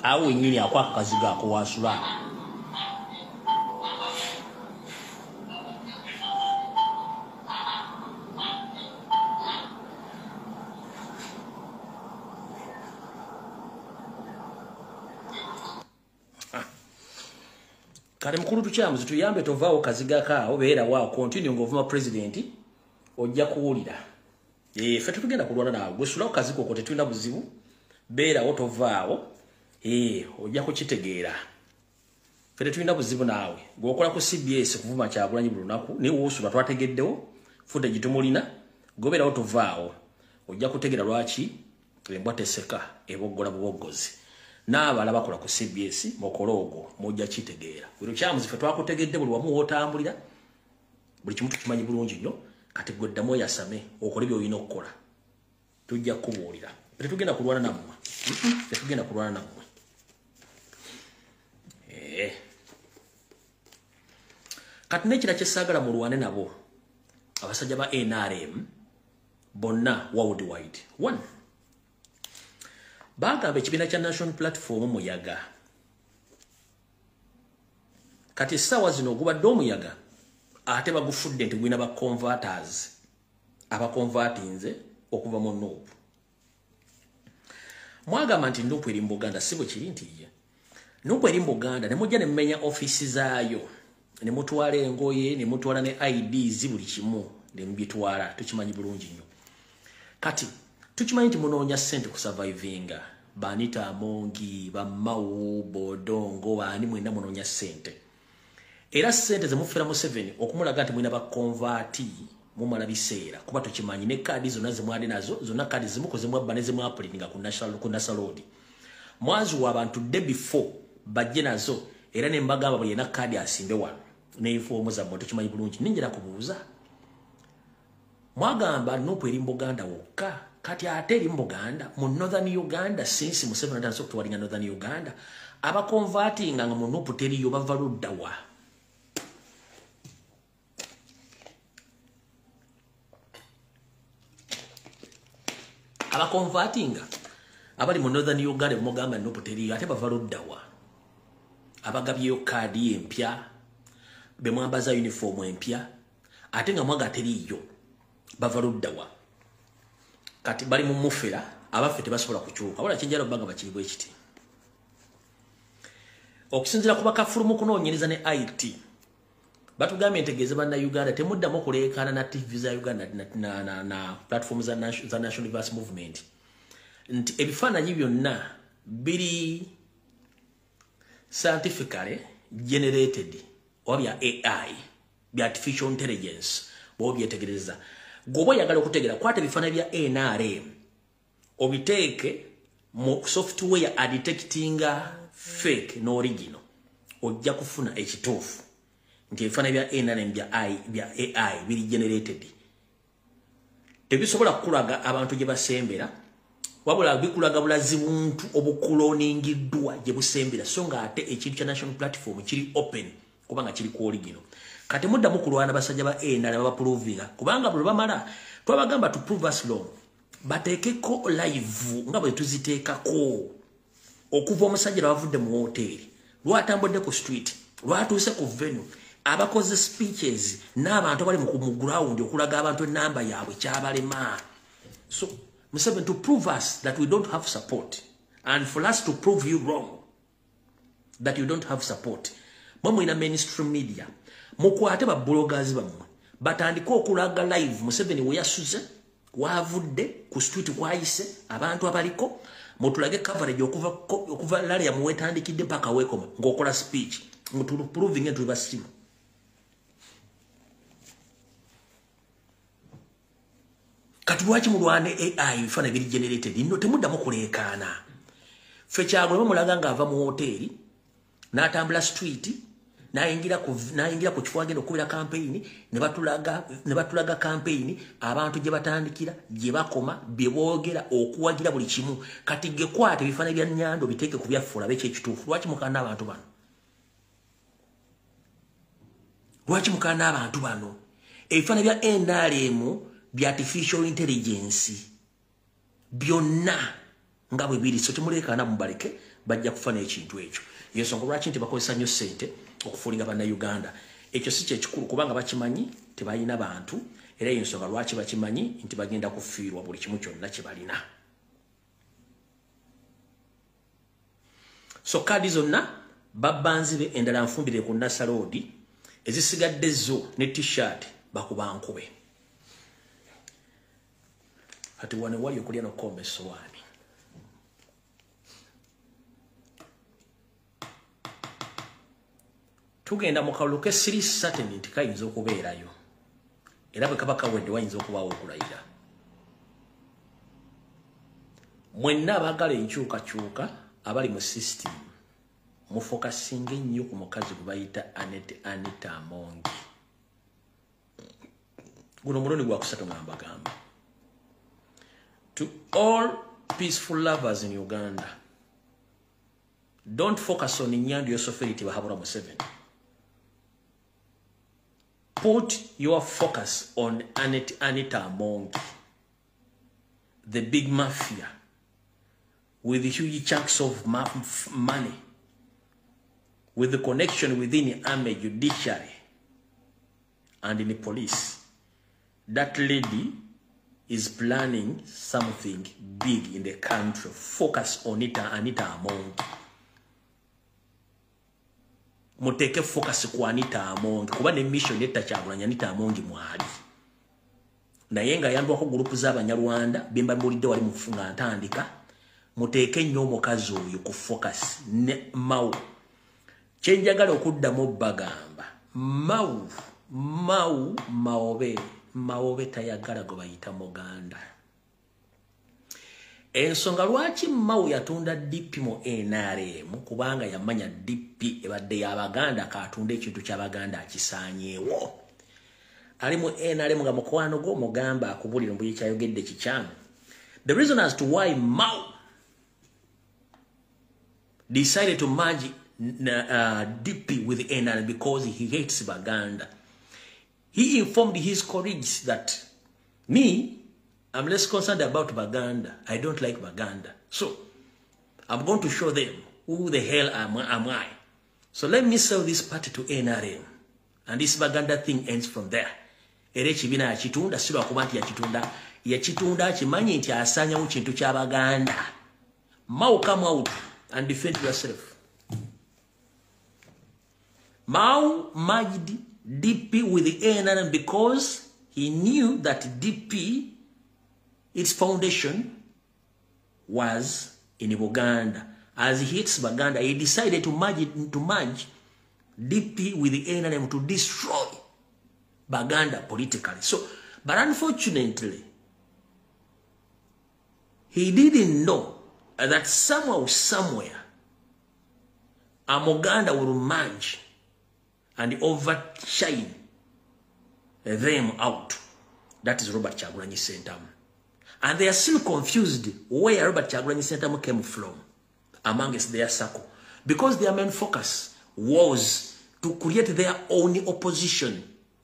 awo wenyini akwaka kazigo akuwasulawo kale mukulu tukyamuzi tuyambe tovaawo kaziga kaawo beera waawo continue ng'ovuma president ojja kuwulira ffe tetugenda kulwana naawe gwesulawo kazigo ko tetulina buzibu beerawo tovaawo ojja kukitegeera ffe tetulina buzibu naawe gweokola ku CBS kuvuma Kyagulanyi buli lunaku naye woosula twategeddewo footage tumulina gobeerawo tovaawo ojja kutegeera lwaki embwa teseka eboggola buboggozi n'abala bakola ku CBS mukolo ogwo mujja kitegeera buli kyamuzi ffe twakutegedde buli wamu wootambulira buli kimu tukimanyi bulungi nnyo kati gwe ddamu oyasame okole by'olina okukola tujja kubuulira tetugenda kulwana nammwe tetugenda kulwana nammwe kati n'ekira kyesaagala mulwane nabo abasajja ba NRM bonna worldwide one bagamba ekibiina kya National Platform muyaga kati essaawa zino ogubadde omuyaga ate bagufudde nti gwina ba-converters abakonvatinze okuva mu Nuupu mwagamba nti Nuupu eri mu Buganda si bwe kiri nti ye Nuupu eri mu Buganda ne mujja ne mmenya ofiisi zaayo ne mutwala engoye ne mutwala ne IDs buli kimu ne mubitwala tukimanyi bulungi nnyo kati tukimanyi nti munoonya ssente ku survivinga Banita Amongi Bamawu Bodongo baani mwenda munoonya ssente era ssente ze mufera Museveni okumulaga nti mwina bakonvaati mumala biseera kuba tukimanyi ne kaadi zonna ze mwali nazo zonna kaadi zimukoze mwabba ne ze mwapulitinga ku national road mwazi wa abantu de before bajje nazo era ne mbagamba bwe yena kaadi asimbe wano ne informu za muntu tukimanyi bulungi ninjira kubuuza mwagamba Nuupu eri mu Buganda wokka kati ate eri mu Buganda mu Northern Uganda since Museveni atandise okutuwalinga Northern Uganda abakonvatinga nga mu Nuupu teriyo bava ludda wa abakonvatinga abali mu Northern Uganda mugamba Nuupu teriyo ate bava ludda wa abagabyeyo kaadi empya bemwambaza uniform empya ate nga mwaga teriyo bava ludda wa kati bali mu mufera abaffe tebasobola kukyuka wala kinjalo banga bakiri bwe kiti okusinzira kuba kafulumu kunoonyereza ne IT batugambye entegeeze banna Uganda temuddamu kuleekaana na TV za Uganda na platform za National Universe Movement nti ebifaananyi byonna biri scientifically generated oba bya AI bya artificial intelligence bw'obyetegereza gwoba oyagala okutegeera kwata ebifaananyi bya NRM obiteeke mu software adetectinga fake n'original ojja kufuna ekituufu nti ebifaananyi bya NRM bya AI biri generated tebisobola kukulaga abantu gye basembera wabula bikulaga bulazi buntu obukuloningiddwa gye busembera so nga ate ekintu kya National Platform kiri open kubanga kiri ku original kati muddamu kulwana basajja ba NRM babaprovinga kubanga bwe bamala twabagamba to prove us wrong bateekeko live nga bwe tuziteekako okuva omusajja bavudde mu hoteli lwatambudde ku street lwatuuse ku venue abakoze speeches n'abantu bali mu ground okulaga abantu enamba yaabwe kyabalema so Museveni to prove us that we don't have support and for us to prove you wrong that you don't have support mwe ina mainstream media mukwate ba bloggers bamwe batandika okulaga live Museveni we yasuze wavudde ku street kwayise abantu abaliko mutulage coverage okuva lali ya muwetandikidde paka wekoma ngokola speech mutulu proving into basimu katulwachi mulwane AI bifana biri generated inno temuddamu kuleekaana ffe Kyagulanyi mulaga nga ava mu hoteli n'atambula street nayingira ku kifo agenda okubira campaign ne batulaga campaign abantu gye batandikira gye bakoma bye boogera okuwagira buli kimu kati ge kwate bifana bya Nyando biteeke ku byafula beche ekituufu lwaki mukana abantu bano ebifana bya NRM bya artificial intelligence byonna nga bwe biri so temulekana mubaleke bajja kufana ekintu ekyo yensonga lwaki nti bakozesa nnyo ssente okufulinga banna Uganda ekyo si kyekikulu kubanga bakimanyi tebalina bantu era yensonga lwaki bakimanyi nti bagenda kufiirwa buli kimu kyonna kye balina so kadi zonna babbanzibe endala nfumbire ku Nasaloodi ezisigadde zo ne t-shirt bakubankube kati wane wali okulya nokomba essowaani tugenda mu kalulu k'essiri certain nti kayinza okubeerayo era bwe kaba kawedde wayinza okubaawo okulayira mwenna abaagala enkyukakyuka abali mu system mufokasinga ennyo ku mukazi gwe bayita Anita Amongi guno mulundi gwa kusatu nga mbagamba to all peaceful lovers in Uganda, don't focus on Nyando Yosoferi Bahabura Museveni. Put your focus on Anita Amongi, the big mafia, with huge chunks of money, with the connection within the army, judiciary, and in the police. That lady is planning something big in the country. Focus on it, Anita Amongi. Muteke focus ku Anita Amongi. Kuba ne mission yetta Kyagulanyi Anita Amongi mwali. Na yenga yandwa ko group z'Abanyarwanda bimba mulidde wali mufunga ntandika. Muteke nnyo omukazi oyo ku focus ne mau. Kyenjagala okuddamu bagamba. Maobe tayagala go bayita Muganda. Ensonga lwaki Mau yatunda DP mu NRM kubanga yamanya DP ebadde y'Abaganda katunda ekintu ky'Abaganda akisaanyeewo. Ali mu NRM nga mukwano go mugamba akubulira mbuye kyayogedde kikyamu. The reason as to why Mau decided to merge DP with NRM because he hates Baganda. He informed his colleagues that I'm less concerned about Baganda. I don't like Baganda. So, I'm going to show them who the hell am I. So let me sell this party to NRM. And this Baganda thing ends from there. Erechi bina yachitunda, siba kumanti yachitunda, chimanyi nti asanya uchintu cha Baganda. Mau come out and defend yourself. Mau merged DP with the NRM because he knew that DP, its foundation, was in Uganda. As he hates Baganda, he decided to merge DP with the NRM to destroy Baganda politically. So, but unfortunately, he didn't know that somehow, somewhere, Uganda will merge and overshine them out. That is Robert Kyagulanyi Ssentamu. And they are still confused where Robert Kyagulanyi Ssentamu came from amongst their circle. Because their main focus was to create their own opposition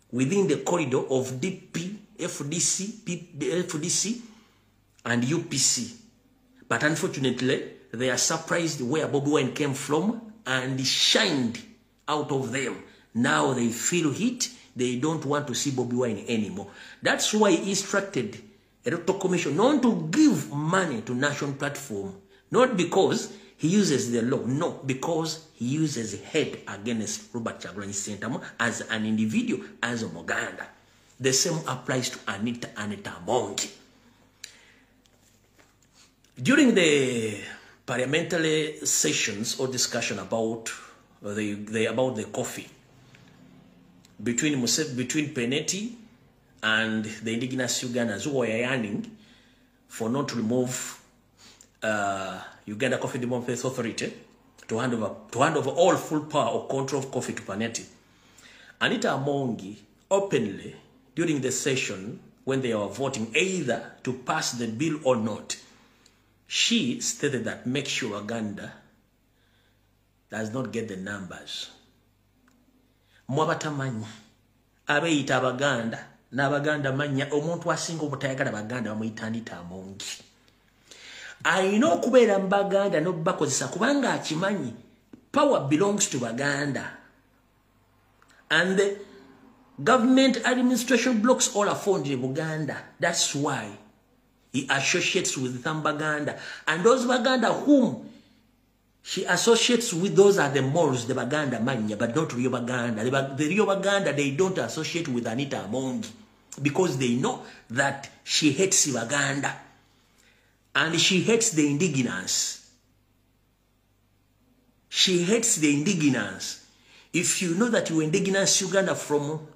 within the corridor of DP, FDC, and UPC. But unfortunately, they are surprised where Bobi Wine came from and shined out of them. Now they feel heat. They don't want to see Bobi Wine anymore. That's why he instructed Electoral Commission not to give money to national platform. Not because he uses the law. No, because he uses hate against Robert Kyagulanyi Ssentamu as an individual, as a Muganda. The same applies to Anita Amongi. During the parliamentary sessions or discussion about the coffee, between Peneti and the indigenous Ugandans who were yearning for not to remove Uganda Coffee Development Authority to hand over all full power or control of Kofi to Paneti. Anita Amongi openly during the session when they were voting either to pass the bill or not, she stated that make sure Uganda does not get the numbers. Mwabatamanyi abeyita Abaganda n'Abaganda manya omuntu asinga obutayagala Abaganda bamuyita Anita Amongi. Ayina okubeera mu Baganda n'obakozesa kubanga akimanyi power belongs to Baganda. And the government administration blocks all are found in Uganda. That's why he associates with some Baganda. And those Baganda whom she associates with, those are the Moors, the Baganda manya, but not Rio Baganda. The Rio Baganda, they don't associate with Anita Amongi because they know that she hates Baganda. And she hates the indigenous. She hates the indigenous. If you know that you're indigenous Uganda from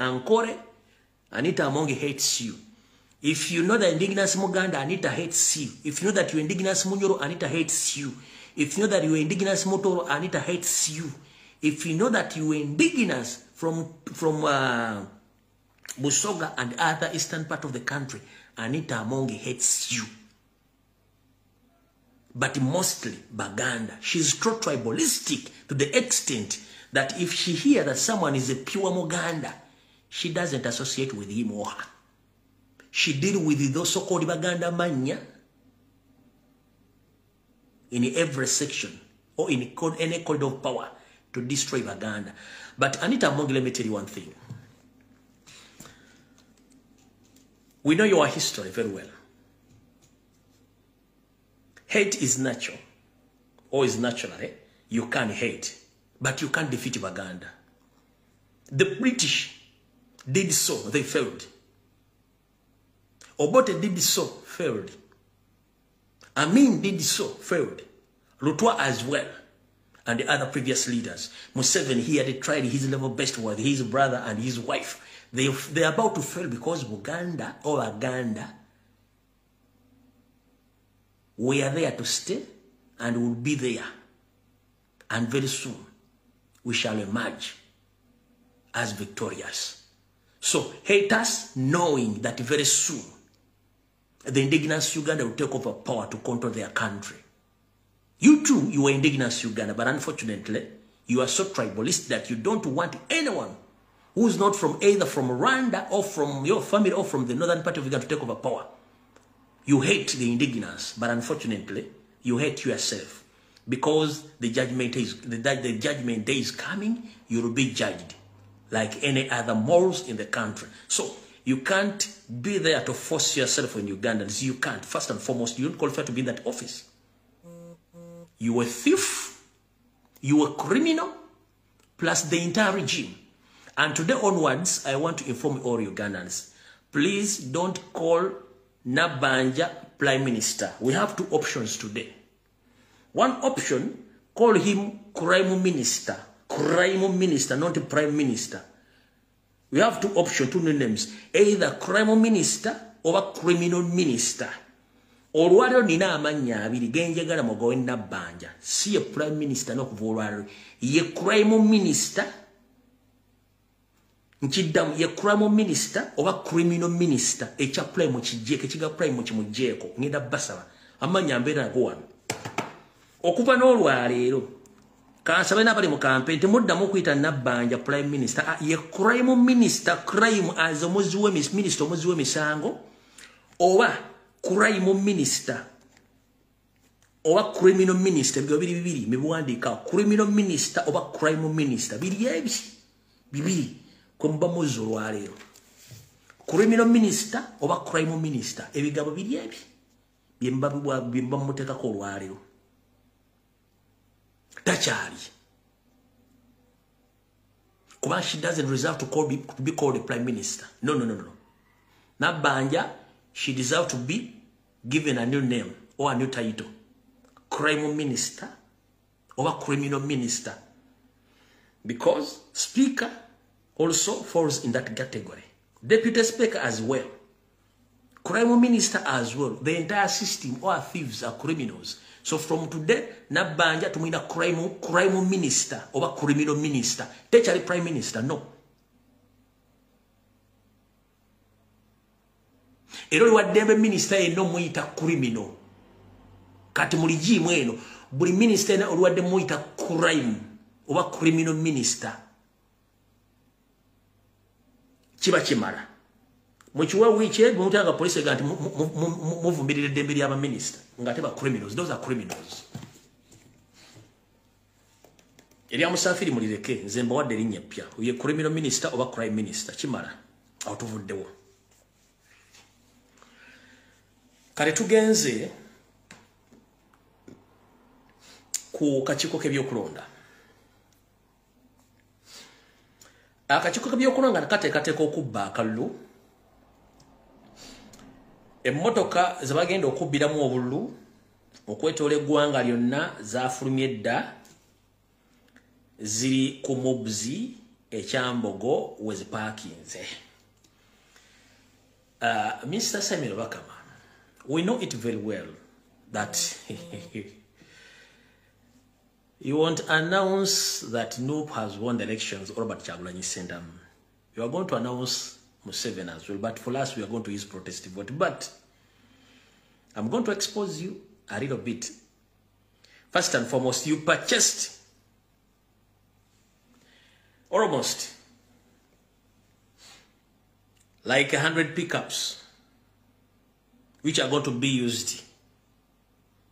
Ankore, Anita Amongi hates you. If you know that indigenous Muganda, Anita hates you. If you know that you're indigenous Munyoro, Anita hates you. If you know that you're indigenous Motoro, Anita hates you. If you know that you're indigenous from Busoga and other eastern part of the country, Anita Amongi hates you. But mostly Baganda. She's tribalistic to the extent that if she hears that someone is a pure Muganda, she doesn't associate with him or her. She deals with those so-called Baganda mania in every section or in any corridor of power to destroy Baganda. But Anita Amongi, let me tell you one thing. We know your history very well. Hate is natural, or is natural. You can't hate, but you can't defeat Baganda. The British did so, they failed. Obote did so, failed. Amin did so, failed. Lutwa as well, and the other previous leaders. Museveni, he had tried his level best with his brother and his wife. They're about to fail because Buganda or Aganda we are there to stay and will be there. And very soon, we shall emerge as victorious. So, hate us knowing that very soon, the indigenous Uganda will take over power to control their country. You too, you are indigenous Uganda, but unfortunately, you are so tribalist that you don't want anyone who's not from either from Rwanda or from your family or from the northern part of Uganda to take over power. You hate the indigenous, but unfortunately, you hate yourself. Because the judgment day is coming, you will be judged like any other morals in the country. So, you can't be there to force yourself on Ugandans. You can't. First and foremost, you don't qualify to be in that office. You are a thief, you are a criminal, plus the entire regime. And today onwards, I want to inform all Ugandans, please don't call Nabanja Prime Minister. We have two options today. One option, call him Crime Minister. Crime Minister, not a Prime Minister. We have two options, two names. Either Crime Minister or Criminal Minister. Or what nina amanya abiri genjagala mugowe Nabanja. Si a Prime Minister no kuvolwaro. Ye Crime Minister. Nchidamu ye Crime Minister or Criminal Minister. Echa play mu kijeke chiga play mu chimujeko. Ngida basaba. Amanya mbera gowan. Okuva n'olwaleero kansaba n'abali mu campaign temuddamu okuyita Nabanja Prime Minister ye Crime Minister, crime as omuzi w'eminisita omuzi w'emisango oba Crime Minister oba Criminal Minister bibiri mibuwandiika Criminal Minister oba Crime Minister biri ebi bibiri kwe muba muzi olwaleero Criminal Minister oba Crime Minister ebigabo biri ebi bye muba muteekako olwaleero Tachari. Kuba she doesn't deserve to be called a Prime Minister. No. Nabanja, she deserves to be given a new name or a new title. Crime Minister or Criminal Minister. Because Speaker also falls in that category. Deputy Speaker as well. crime minister as well. The entire system, all thieves are criminals. So from today, Nabanja to mean a crime minister or a criminal minister. Take a prime minister, no. Ero wa dembe minister no muita criminal. Kati muliji mweno, buli minister na oluwa de muita crime or criminal minister. Chiba chimara. Mwichua wiche, mwutanga polisi ganti muvumbirire dembiri ya minister. Ngateba criminals. Those are criminals. Elia musafiri mulireke. Nzemba wa derinye pia. Uye criminal minister or crime minister. Chimara. Autovudewo. Kare tugenze ku kachiko kebyokulonda. Akachiko kebyokulonda nakateko okubba akalulu. Emmotoka zabagenda okubbiramu obululu okwetoola eggwanga lyonna zaafulumya edda ziri ku mubzi ekyambogo wezipaakinze. Mr. Samuel Bakama, we know it very well that you won't announce that Noop has won the elections or Robert Kyagulanyi Ssentamu. You are going to announce Museveni as well, but for us, we are going to use protestive vote. But I'm going to expose you a little bit. First and foremost, you purchased almost like 100 pickups, which are going to be used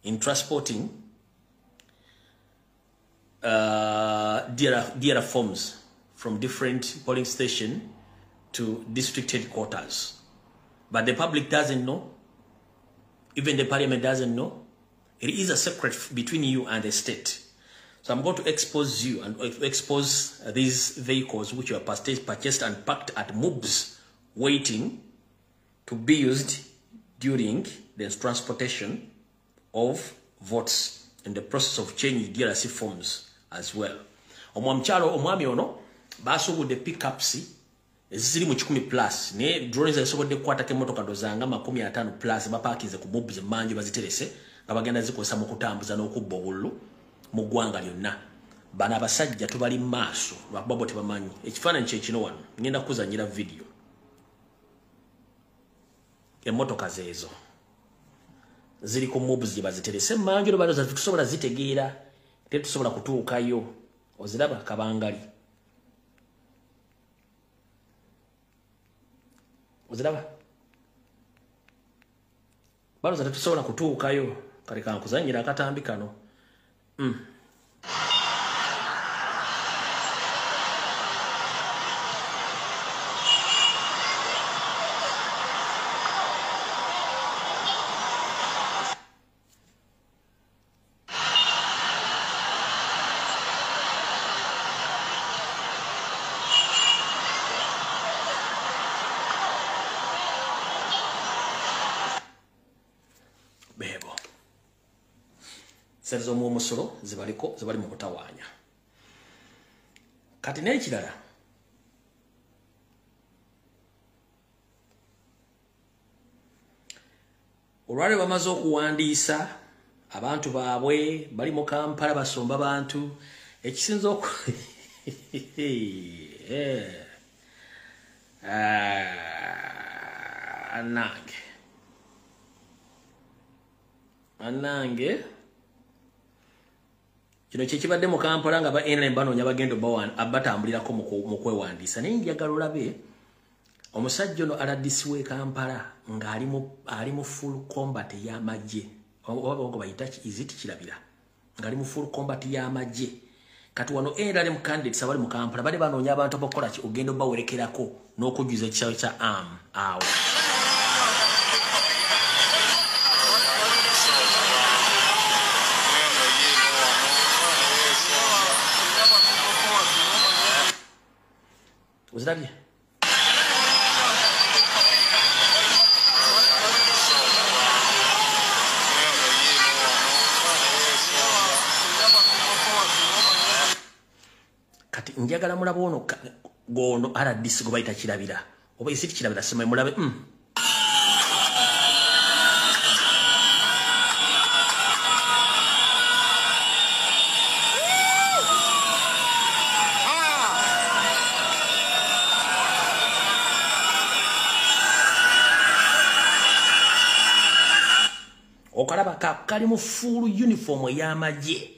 in transporting dearer forms from different polling stations to district headquarters. But the public doesn't know. Even the parliament doesn't know. It is a secret between you and the state. So I'm going to expose you and expose these vehicles which you have purchased and packed at MUBs, waiting to be used during the transportation of votes in the process of changing DRC forms as well. Omwamchalo omwami ono baso with the pickups ziri mu 10 plus ne drones ezisobodde kukwatako emmotoka dozanga 50 plus bapakinze ku mobs manji baziterese nga bagenda zikozesa mu kutambuza n'okubba obululu mu ggwanga lyonna. Bana abasajja tubali maaso lwakuba tebamanyi ekifaananyi kye kino wano ngenda kuzanyira video emmotoka zeezo ziri ku mobs gye baziterese manji no baloza tusobola zitegeera tetusobola kutuukayo oziraba kabangali. Oziraba baloza tetusobola kutuukayo kale kankuzanyira akatambi kano. Serizo mu musoro zibali mu kutawanya. Kati n'ekirala olwale bamaze okuwandiisa abantu baabwe bali mu Kampala basomba abantu ekisinza oku anange kino kyekibadde mu Kampala nga ba NLM banoonya bagendo batambulirako mu kwewandiisa naye njagala olabe omusajja ono RDC w'e Kampala ng'ali mu full combat y'amagye oba bongo bayita iziti kirabira ng'ali mu full combat y'amagye. Kati wano NLM candidates abali mu Kampala bali banoonya abantu abakola ki ogenda bawerekerako n'okujjuza ekisaawe kya awo. Uzirabye? Kati njagala mulaba ono gono RDC go bayita kirabira oba isiti kirabira sema mulabe okalaba kali mu full uniform ey'amagye.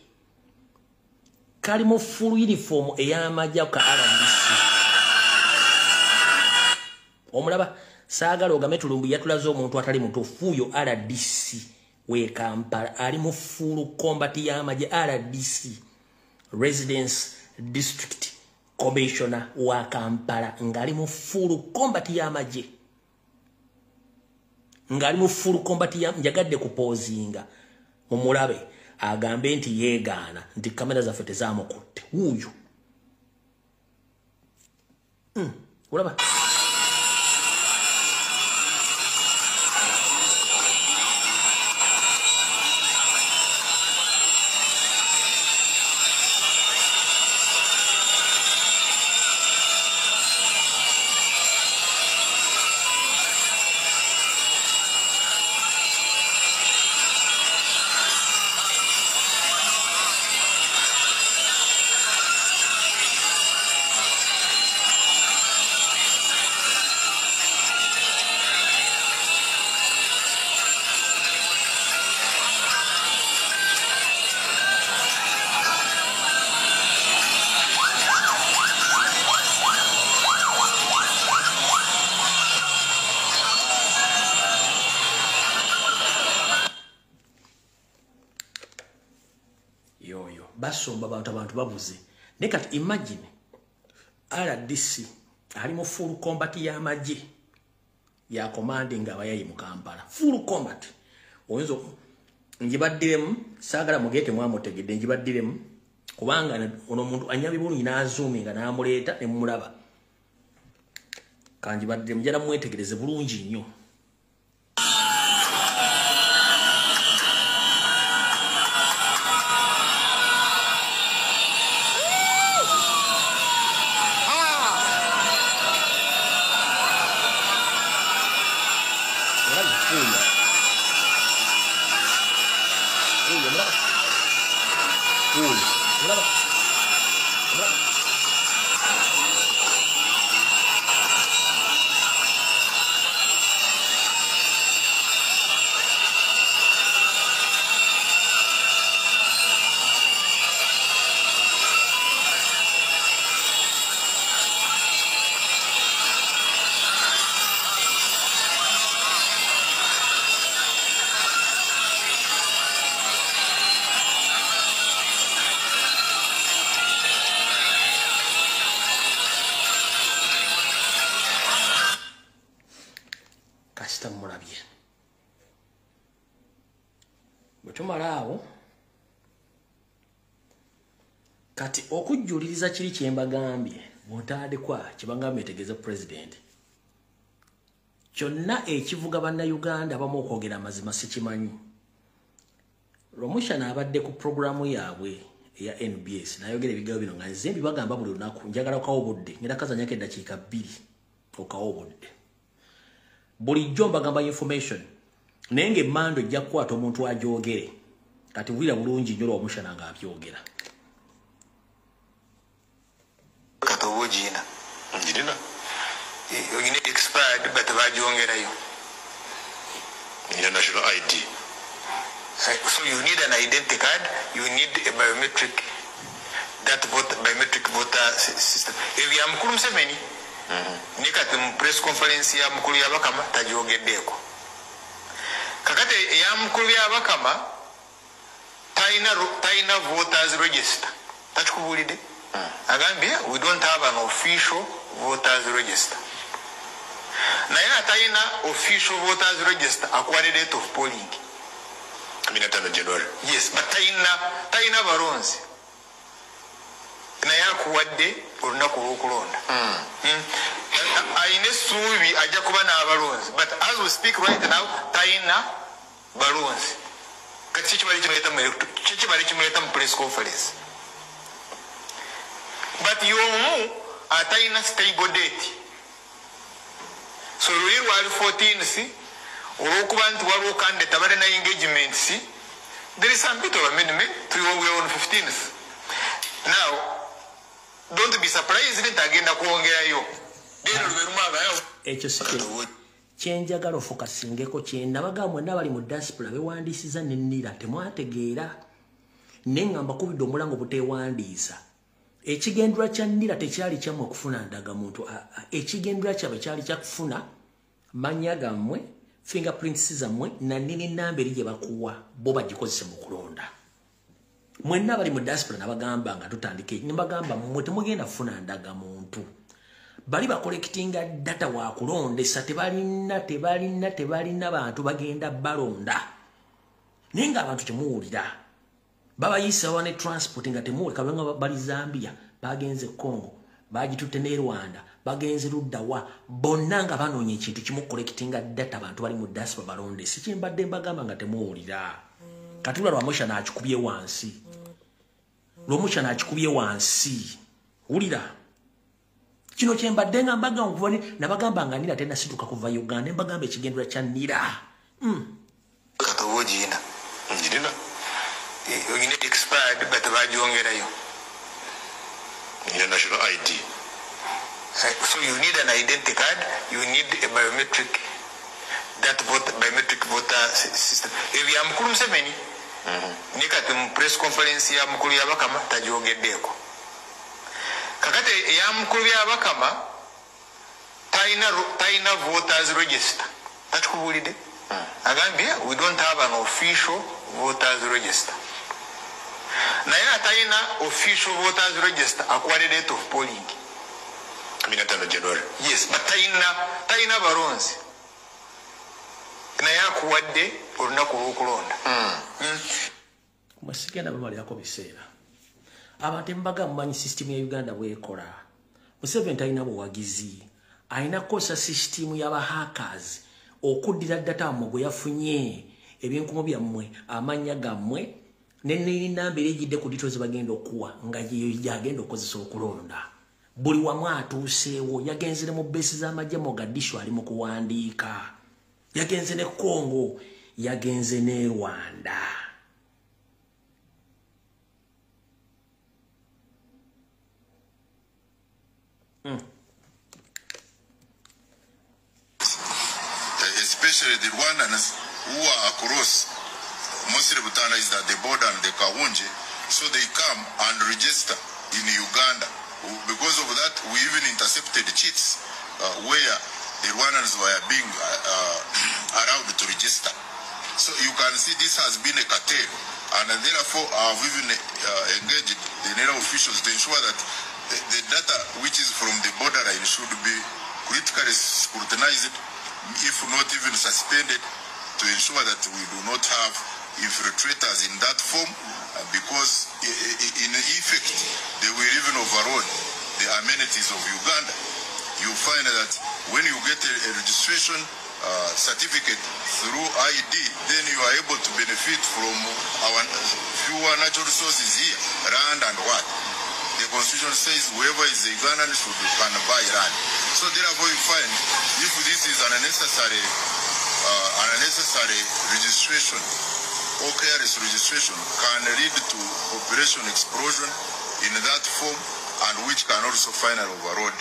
Kali mu full uniform ey'amagye ka RDC. Omulaba saagala ogame Lumbuye yatulaze omuntu atali mutuufu yo RDC we Kampala ali mu full combat y'amagye RDC Residence District Commissioner wa Kampala ngali mu full combat y'amagye. Ngali mu full combat njagadde kupozinga omulabe agambe nti yeegaana nti kamera zaffe tezamukutte wuuyo. Olaba basomba abantu babuze. Ne kati imagine RDC ali mu full combat y'amagye ya commanding abayayi mu Kampala. Full combat. Oyinzo njibaddiremu saagala mugete mwamutegedde njibaddiremu kubanga ono muntu anyabi bulungi n'azoominga n'amuleeta ne mulaba. Kanjibaddiremu njala mwetegereze bulungi nnyo. Bwetumalawo kati okujuliriza kiri kyembagambye mutadekwa kibangambye tegeze president kyonna ekivuga banna Uganda abamu okwogera amazima sikimanyi. Romusha n'abadde ku programu yaabwe eya NBS nayogera ebigayo bino nga nze mbibagamba buli lunaku njagala okawobodde ngera kazanyako eddakiika 2 okawobodde bulijjo mbagamba information nenge mando jja kukwata omuntu ajogere kati wira bulungi nnyo Romusha nga abyogera katobojina njirina you need expired but bajongerayo need a national ID. So you need an identity card, you need a biometric voter system. If you are MUSEVENI, nikati press conference ya mukulu ya bakama tajogeddeko. Kakate ya mukulu ya bakama taina voters register. Tachikubulide. Agambye we don't have an official voters register. Na yana taina official voters register acquired date of polling. January. Yes, but taina baronzi. Na yakuwadde olunaku lw'okulonda. Aine suubi ajja kuba n'abalonzi. But as we speak right now, taina balonzi. Kati kikibali kimuleeta mu press conference. But yomu ataina stable date. So luli lwali 14th olwokuba nti waliwo candidate abali na engagement si there is some bit of amendment to your on 15th. Now don't be surprised that agenda kuongerayo then luberumaga yo ekyo kyenjagala ofokasingeko kyendabaga mwenna bali mu diaspora bewandiisiza n'ennira temwategeera neŋŋamba kubidde omulango buteewandiisa ekigendera kya nnira tekyali kyammwe okufuna ndagamuntu ekigendera kyabwe kyali kyakufuna mannya gammwe fingerprints zammwe nannini namba eri gye bakuwa bo bagikozese mu kulonda mwenna bali mu diaspora nabagamba nga tutandike nibagamba mmwe temugenda kufuna ndagamuntu bali bakolektinga data wa kulondesa tebalina bantu bagenda balonda naye nga abantu temuwulira babayisawo ne transport nga temuwulika nga bali Zambia bagenze Congo bagitutte ne Rwanda bagenze luddawa bonna nga banoonya ekintu kimu kolektinga data abantu bali mu diaspora balonde si kimbadde mbagamba nga temuwulira katula lwamusha n'akikubye wansi wulira kino kyembadde nga mbaga nkuvane nabagamba nga nira tena situka kuva Uganda mbagamba ekigendera kya nira katawojina njirina you need expired but bajiongerayo your national ID. So you need an identity card, you need a biometric biometric voter system. If you are Mukunja nikati mu press conference ya mukulu ya bakama tajogeddeko kakate ya mukulu ya bakama taina voters register tatukubulide agambye we don't have an official voters register naye taina official voters register acquired date of polling 15 January. Yes, but taina baronzi naye akuwadde olunaku lw'okulonda masigenda bamali yako biseera abantu embaga mumanyi system ya Uganda bwekola Museveni talina buwagizi alina kukozesa system y'aba hackers okuddira data mwe yafunye ebyenkumu byammwe amannya gammwe n'ennamba ejjidde ku details bagenda okuwa nga yagenda okukozesa okulonda buli wamu atuuseewo yagenzere mu besi z'amagye Mogadishu ali mu kuwandiika yagenze ne Congo yagenze ne Rwanda especially the Rwandans who are across mostly Butanda is that the border and the Kawunje, so they come and register in Uganda. Because of that, we even intercepted cheats where the Rwandans were being allowed to register. So you can see this has been a cartel, and therefore I've even engaged the NERA officials to ensure that the data which is from the borderline should be critically scrutinized, if not even suspended, to ensure that we do not have infiltrators in that form, because in effect they will even overrun the amenities of Uganda. You find that when you get a registration certificate through ID, then you are able to benefit from our fewer natural resources here, land and what. The constitution says whoever is a Ugandan can buy land. So therefore you find if this is an unnecessary registration or careless registration can lead to population explosion in that form, and which can also finally override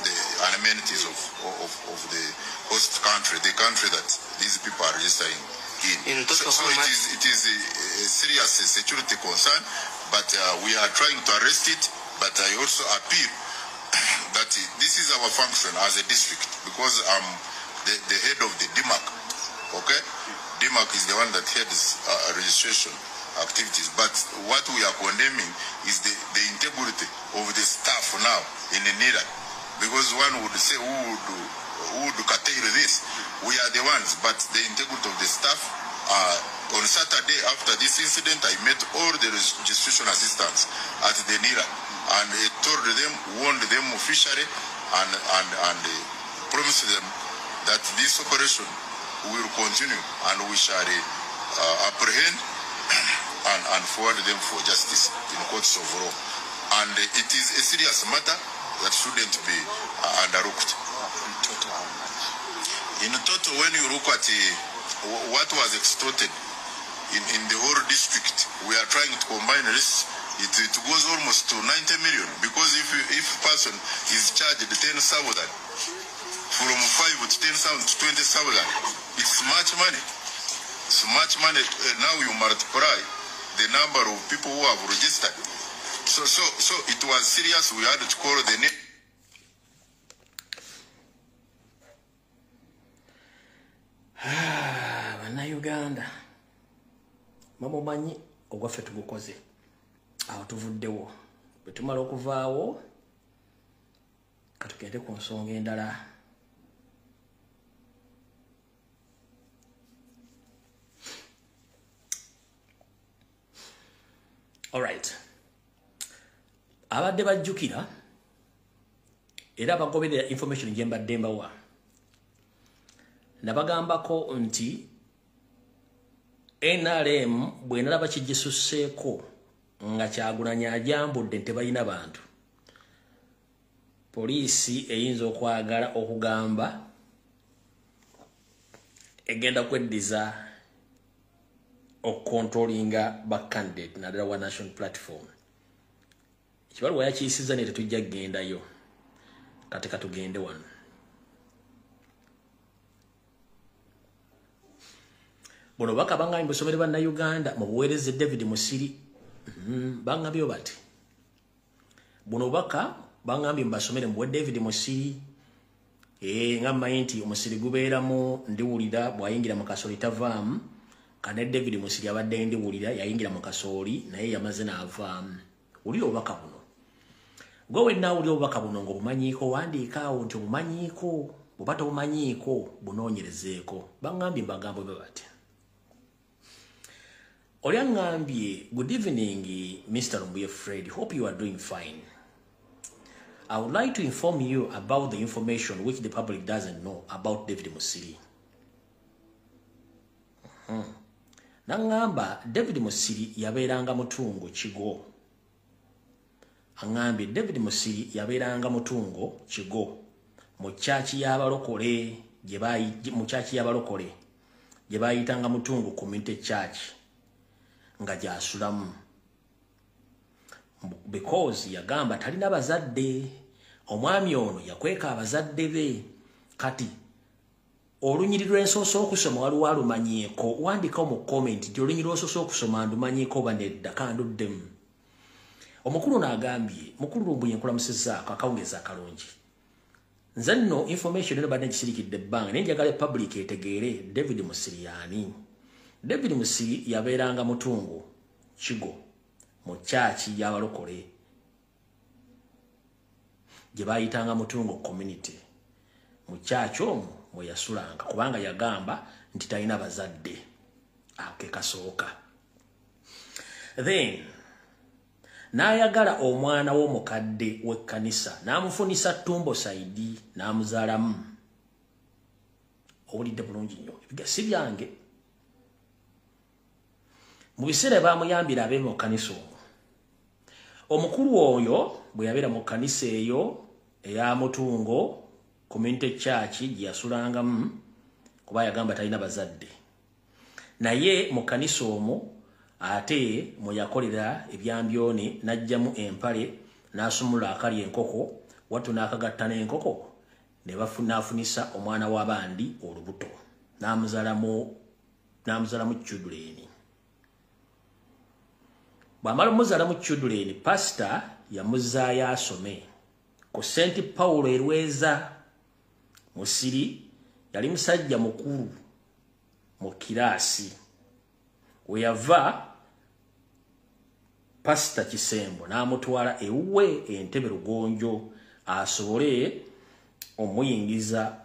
the amenities of the host country, the country that these people are registering in. So it is a serious security concern, but we are trying to arrest it. But I also appeal that this is our function as a district, because I'm the head of the DMAC. Okay, DMAC is the one that heads registration activities, but what we are condemning is the integrity of the staff now in the NIRA, because one would say who would curtail this? We are the ones, but the integrity of the staff. On Saturday after this incident, I met all the registration assistants at the NIRA and told them, warned them officially, and promised them that this operation will continue and we shall apprehend and forward them for justice in courts of law. And it is a serious matter that shouldn't be underlooked. In total, when you look at what was extorted in the whole district, we are trying to combine this. It goes almost to 90 million, because if a person is charged 10,000 for from 5 to 10,000 to 20,000. It's much money. It's much money. Now you multiply the number of people who have registered. So it was serious. We had to call the name. Uganda. Mamumanyi ogwaffe tugukoze. Awo tuvuddewo. Bwe tumala okuvaawo katugende ku nsonga endala. Alright. Abadde bajjukira era bagoberera information gye mbadde mbawa. Nabagambako nti NRM bwe nalaba kigisusseeko nga Kyagulanyi ajambudde nti balina bantu. Poliisi eyinza okwagala okugamba egenda kweddiza okukontrolinga bakandidate naddala wa national platform. Ekibaluwa yakiisiza ne tetujja kugendayo. Kati katugende wano. Buno baka bangambye busomere banna Uganda mu buweereze David Musiri. Bangambye bati. Buno baka bangambye mbasomere mu David Musiri. Ngamba nti Musiri gubeeramu ndiwulira bwayingira mu kasooli tavaamu. Kane David Musiri abadde ndiwulira yayingira mu kasooli naye yamaze n'avaamu. Wulira obubaka buno. Gwe nawulira obubaka buno ng'obumanyiiko wandiika awo nti obumanyiiko bw'oba tobumanyiiko bunoonyerezeeko. Bangambye mbagambo bwe bati. Oliangambye, good evening, Mr. Lumbuye Fred. Hope you are doing fine. I would like to inform you about the information which the public doesn't know about David Musiri. Nangamba, David Musiri yabeeranga mutungo Kigo. Angambye, David Musiri yabeeranga mutungo Kigo. Mu church y'abalokole gye bayitanga mutungo community church. Nga gyasulamu. Because yagamba talina bazadde. Omwami ono yakweka abazadde be. Kati olunyiri lw'ensooso okusoma waliwo alumanyiiko. Wandika mu comment nti olunyiri lw'ensooso okusoma ndumanyiiko banedda kanduddemu. Omukulu n'agambye mukulu Lumbuye nkulamusizzaako akawungeza akalungi. Nze nno information eno badde ngisirikidde ebbanga naye njagala public etegeere David Musiri y'ani. David Musiri yabeeranga mutungo Kigo mu church y'abalokole gye bayitanga mutungo community. Mu church omwo mwe yasulanga kubanga yagamba nti talina bazadde. Ake kasooka. Then n'ayagala omwana w'omukadde w'ekkanisa n'amufunisa Tumbo Saidi n'amuzaalamu. Owulidde bulungi nnyo ebiga si byange. Mu biseera baamuyambira abe mu kkanisa omwo. Omukulu oyo bwe yabeera mu kkanisa eyo eya Mutungo Community Church gye yasulangamu kuba yagamba talina bazadde. Naye mu kkanisa omwo ate mwe yakolera ebyambyone n'ajjamu empale n'asumula akali enkoko watu n'akagatta n'enkoko ne n'afunisa omwana w'abandi olubuto n'amuzaalamu children. Bwamala muzaala mu children, pastor yamuzaayo asome ku St. Paul Erweza. Musiri yali musajja mukulu mu kiraasi. We yava pastor Kisembo n'amutwala ewuwe Entebbe Lugonjo asobole omuyingiza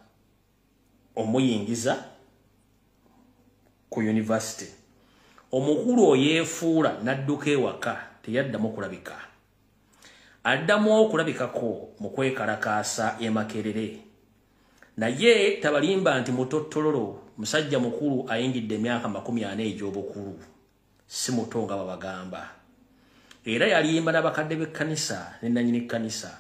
ku university. Omukulu oyeefuula n'adduka ewaka teyaddamu kulabika. Addamu okulabikako mu kwekalakaasa e Makerere. Naye tabalimba nti mutottololo musajja mukulu ayingidde emyaka 40 egy'obukulu. Si muto nga babagamba. Era yalimba n'abakadde b'ekkanisa ne nannyini kkanisa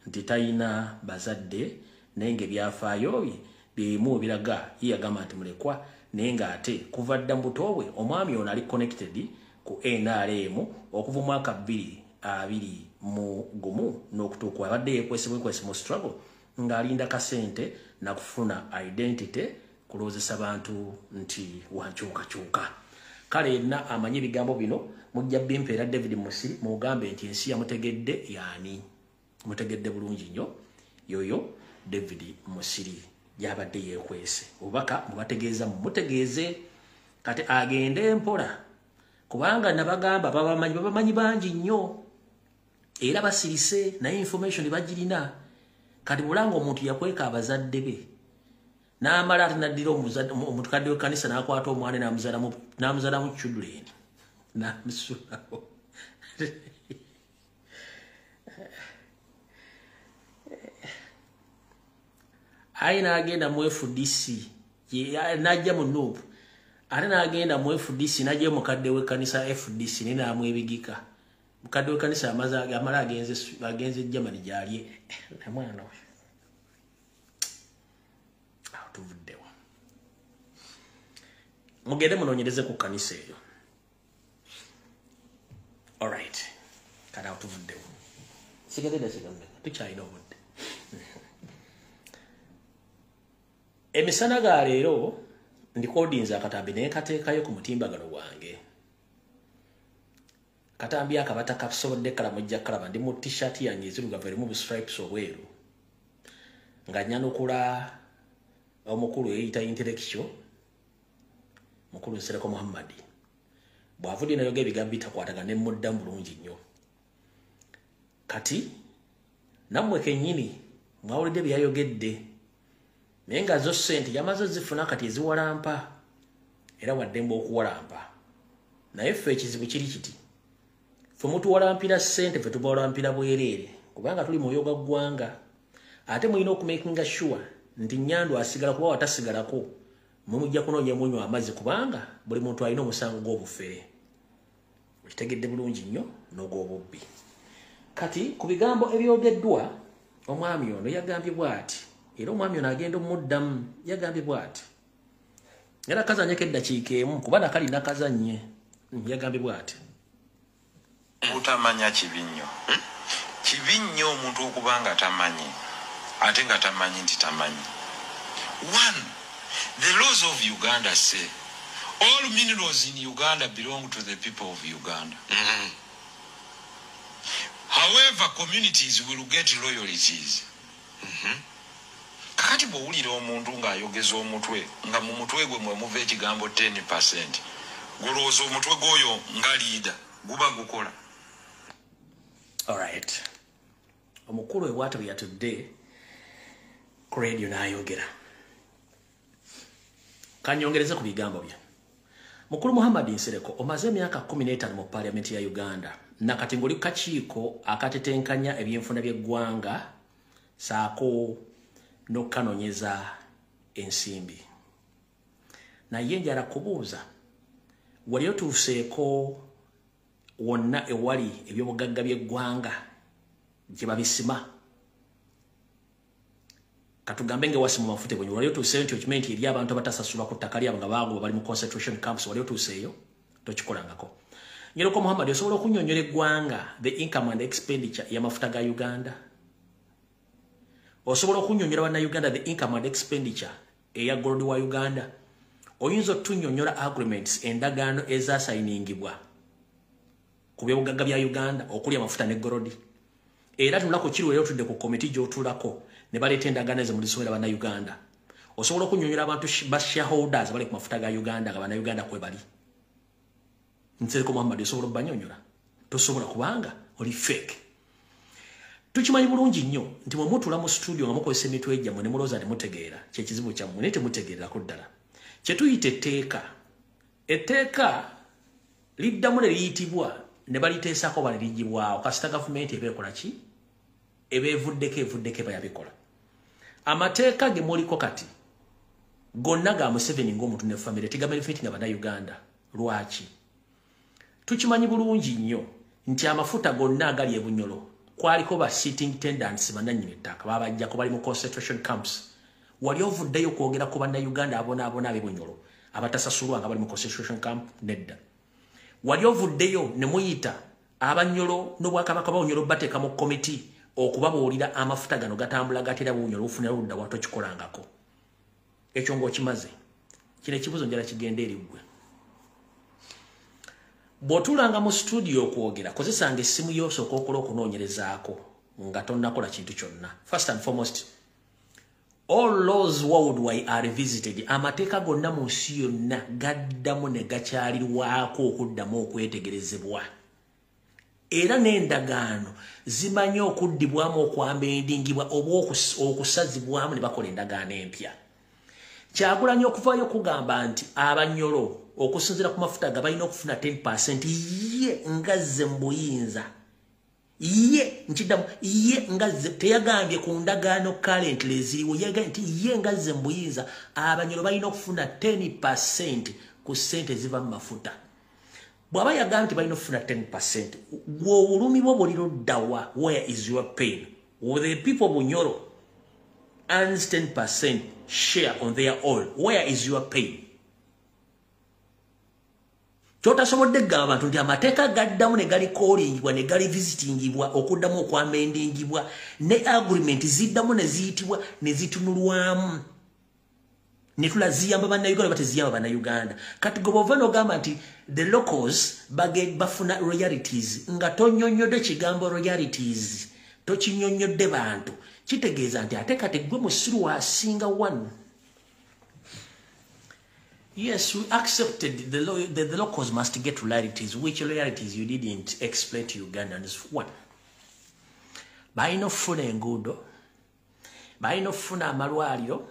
nti talina bazadde nenge byafaayo bimu biraga yagamba nti mulekwa. Nenga ate kuva dda mbuto bwe omwami ono ali connected ku NRM okuva mwaka 2021 n'okutuuka abadde yekwese mu struggle ng'alinda kasente na kufuna identity kulozesa bantu nti wankyukakyuka. Kale na amanyi ebigambo bino mujja bimpeera David Musiri mugambe nti ensi yamutegedde yani. Mutegedde bulungi nnyo yoyo David Musiri yabadde yekwese. Obaka mubategeeza mutegeeze kati agende mpola kubanga nabagamba babamanyi bangi nnyo era basirise na information bagirina kati bulanga omuntu yakweka abazadde be n'amala ate naddira omutukadde w'ekkanisa n'akwata omwana n'amuzala mu children n'amusulawo ayi n'agenda mu FDC n'ajja mu Nuupu ate n'agenda mu FDC n'ajja mukadde w'ekkanisa FDC n'amwebigika mukadde w'ekkanisa amala agenze Germany gy'ali mwana we tuvuddewo mugende munoonyereze ku kkanisa eyo. Alright, kati awo tuvuddewo sigedde tukyalina obudde. Emisana ga leero ndikodinza akatambi naye kateekayo ku mutimbagano gwange. Katambi akabata kasobodde kala mujja kalaba ndi mu t-shirt yange ezirugavu erimu bu stripes obweru nga nyanukula omukulu eyita intellectual mukulu Nsereko Muhammad bwavudde nayoga ebigambo bitakwataga ne mudda mulungi nnyo. Kati nammwe kennyini mwawulidde byayogedde naye nga zo ssente yamaze zifuna kati eziwalampa era waddemba okuwalampa naye ffe ekizibu kiri kiti ffe mutuwalampira ssente ffe tubawalampira bwereere kubanga tuli mu yoga ggwanga ate mulina okumakinga sure nti Nyandu asigala kuba watasigalako mumujja kunoonya munywa amazzi kubanga buli muntu alina omusango gw'obufere okitegedde bulungi nnyo n'ogw'obubbi. Kati ku bigambo ebyogeddwa omwami ono yagambye bw'ati era omwami ono agenda omuddamu yagambye bw'ati era kazanyeko eddakiika emu kuba nakali nakazannye yagambye bw'ati utamanya kibi nnyo kibi nnyo omuntu okuba nga tamanyi ate nga tamanyi nti tamanyi. One, the laws of Uganda say all minerals in Uganda belong to the people of Uganda. However, communities will get royalties. Kakati bw'owulira omuntu ng'ayogeza omutwe nga mu mutwe gwe mwe muva ekigambo 10%, gulowooza omutwe gw'oyo nga leader guba gukola. Alright. Omukulu ewata byatudde ku radio n'ayogera. Kanyongereze ku bigambo bye. Mukulu Muhammad Nsereko omaze emyaka 15 mu parliament ya Uganda na kati ng'oli ku kakiiko akatetenkanya ebyenfuna by'eggwanga saako n'okanonyeza ensimbi. Naye njala kubuuza wali otuuseeko wonna ewali ebyobugagga by'eggwanga gye babisima katugambe ng'ewasi mu mafuta bwenye wali otuuseeyo nti okimanyi nti eri abantu abatasasulwa ku ttaka lyabwe nga baagobwa bali mu concentration camps wali otuuseeyo tokikolangako. Nsereko Muhammad osobola okunnyonnyola eggwanga the income and expenditure y'amafuta ga Uganda? Osobola okunnyonnyola bannayuganda the income and expenditure eya gold wa Uganda? Oyinza otunnyonnyola agreements endagaano ezasayiningibwa ku byobugagga bya Uganda okuli amafuta ne gold? Era tulako kiri leero tudde ku komiti gy'otulako ne baleeta endagaano ezo mulisomera bannayuganda. Osobola okunnyonnyola abantu ba shareholders bali ku mafuta ga Uganda nga bannayuganda kwe bali? Nsereko Muhammad osobola obbanyonnyola? Tosobola kubanga oli fake. Tukimanyi bulungi nnyo nti mwe mutula mu studio nga mukozesa emitwe gyammwe ne mulowooza temutegeera kyekizibu kyammwe naye temutegeererako ddala. Kye tuyita etteeka. Etteeka liddamu ne liyitibwa ne baliteesako balirijibwawo kasita gavumenti ebeekola ki? Evuddeko bayabikola. Amateeka ge muliko kati gonna ga Museveni ng'omuntu ne famire tegabenefitinga bannayuganda. Lwaki? Tukimanyi bulungi nnyo nti amafuta gonna agali e Bunyolo kwaliko ba sitting tenants bannannyini ttaka babajjako bali mu concentration camps. Wali ovuddeyo kwogera ku bannayuganda abonaabona ab'e Bunyolo abatasasulwa nga bali mu concentration camp? Nedda. Wali ovuddeyo ne muyita Abanyolo n'Obwakabaka ba Bunyolo bateeka mu komiti okubabuulira amafuta gano gatambula gatera bunyolo ufuna ludda wato kikolangako ekyo ng'okimaze kino ekibuzo njala kigenda eri ggwe bw'otulanga mu studio okwogera kozesanga essimu y'osooka okola okunoonyerezaako nga tonnakola kintu kyonna. First and foremost, all laws worldwide are revisited. Amateeka gonna mu nsi yonna gaddamu ne gakyalirwako okuddamu okwetegerezebwa. Era n'endagaano zimanyi okuddibwamu okwambendingibwa oba okusazibwamu ne bakola endagaano empya. Kyagulanyi okuvaayo okugamba nti abanyolo okusinziira ku mafuta gabalina okufuna 10% ye ngazze mu buyinza. Ye nchidamu ye ngazze teyagambye ku ndagaano currently ziriwo yagambye nti ye ngazze mu buyinza abanyolo balina okufuna 10% ku ssente ziva mu mafuta. Bw'aba yagambye nti balina okufuna 10%, gw'olulumi bwo buliro ddawa, where is your pain? With the people Bunyoro earns 10% share on their oil, where is your pain? Kyotasobodde gamba abantu nti amateeka gaddamu ne gali koolingibwa ne gali visitingibwa okuddamu okwamendingibwa ne agreement ziddamu ne ziyitibwa ne zitunulwamu ne tulaziyamba bannayuganda bateziyamba bannayuganda. Kati gwe bw'ova n'ogamba nti the locals bafuna royalties nga tonnyonnyodde kigambo royalties tokinnyonnyodde bantu kitegeeza nti ate kati gwe musiru asinga one. Yes, we accepted the locals must get royalties, which royalties you didn't explain to Ugandans. One, balina okufuna enguudo, balina okufuna amalwaliro,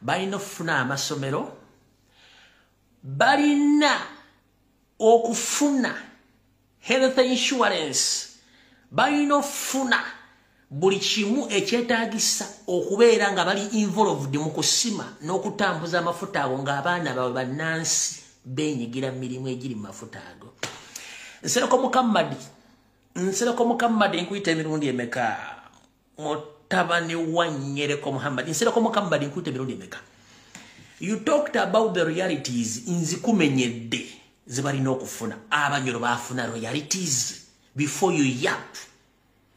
balina okufuna amasomero, balina okufuna health insurance, balina okufuna buli kimu ekyetaagisa okubeera nga bali involved mu kusima n'okutambuza amafuta ago ng'abaana baabwe bannansi beenyigira mu mirimu egiri mu mafuta ago. Nsereko Mukammadi nkuyita emirundi emeka mutabani wa Nyereko Muhammad. Nsereko Mukammadi nkuyita emirundi emeka. You talked about the realities nzikumenyedde ze balina okufuna. Abanyolo baafuna royalties before you yap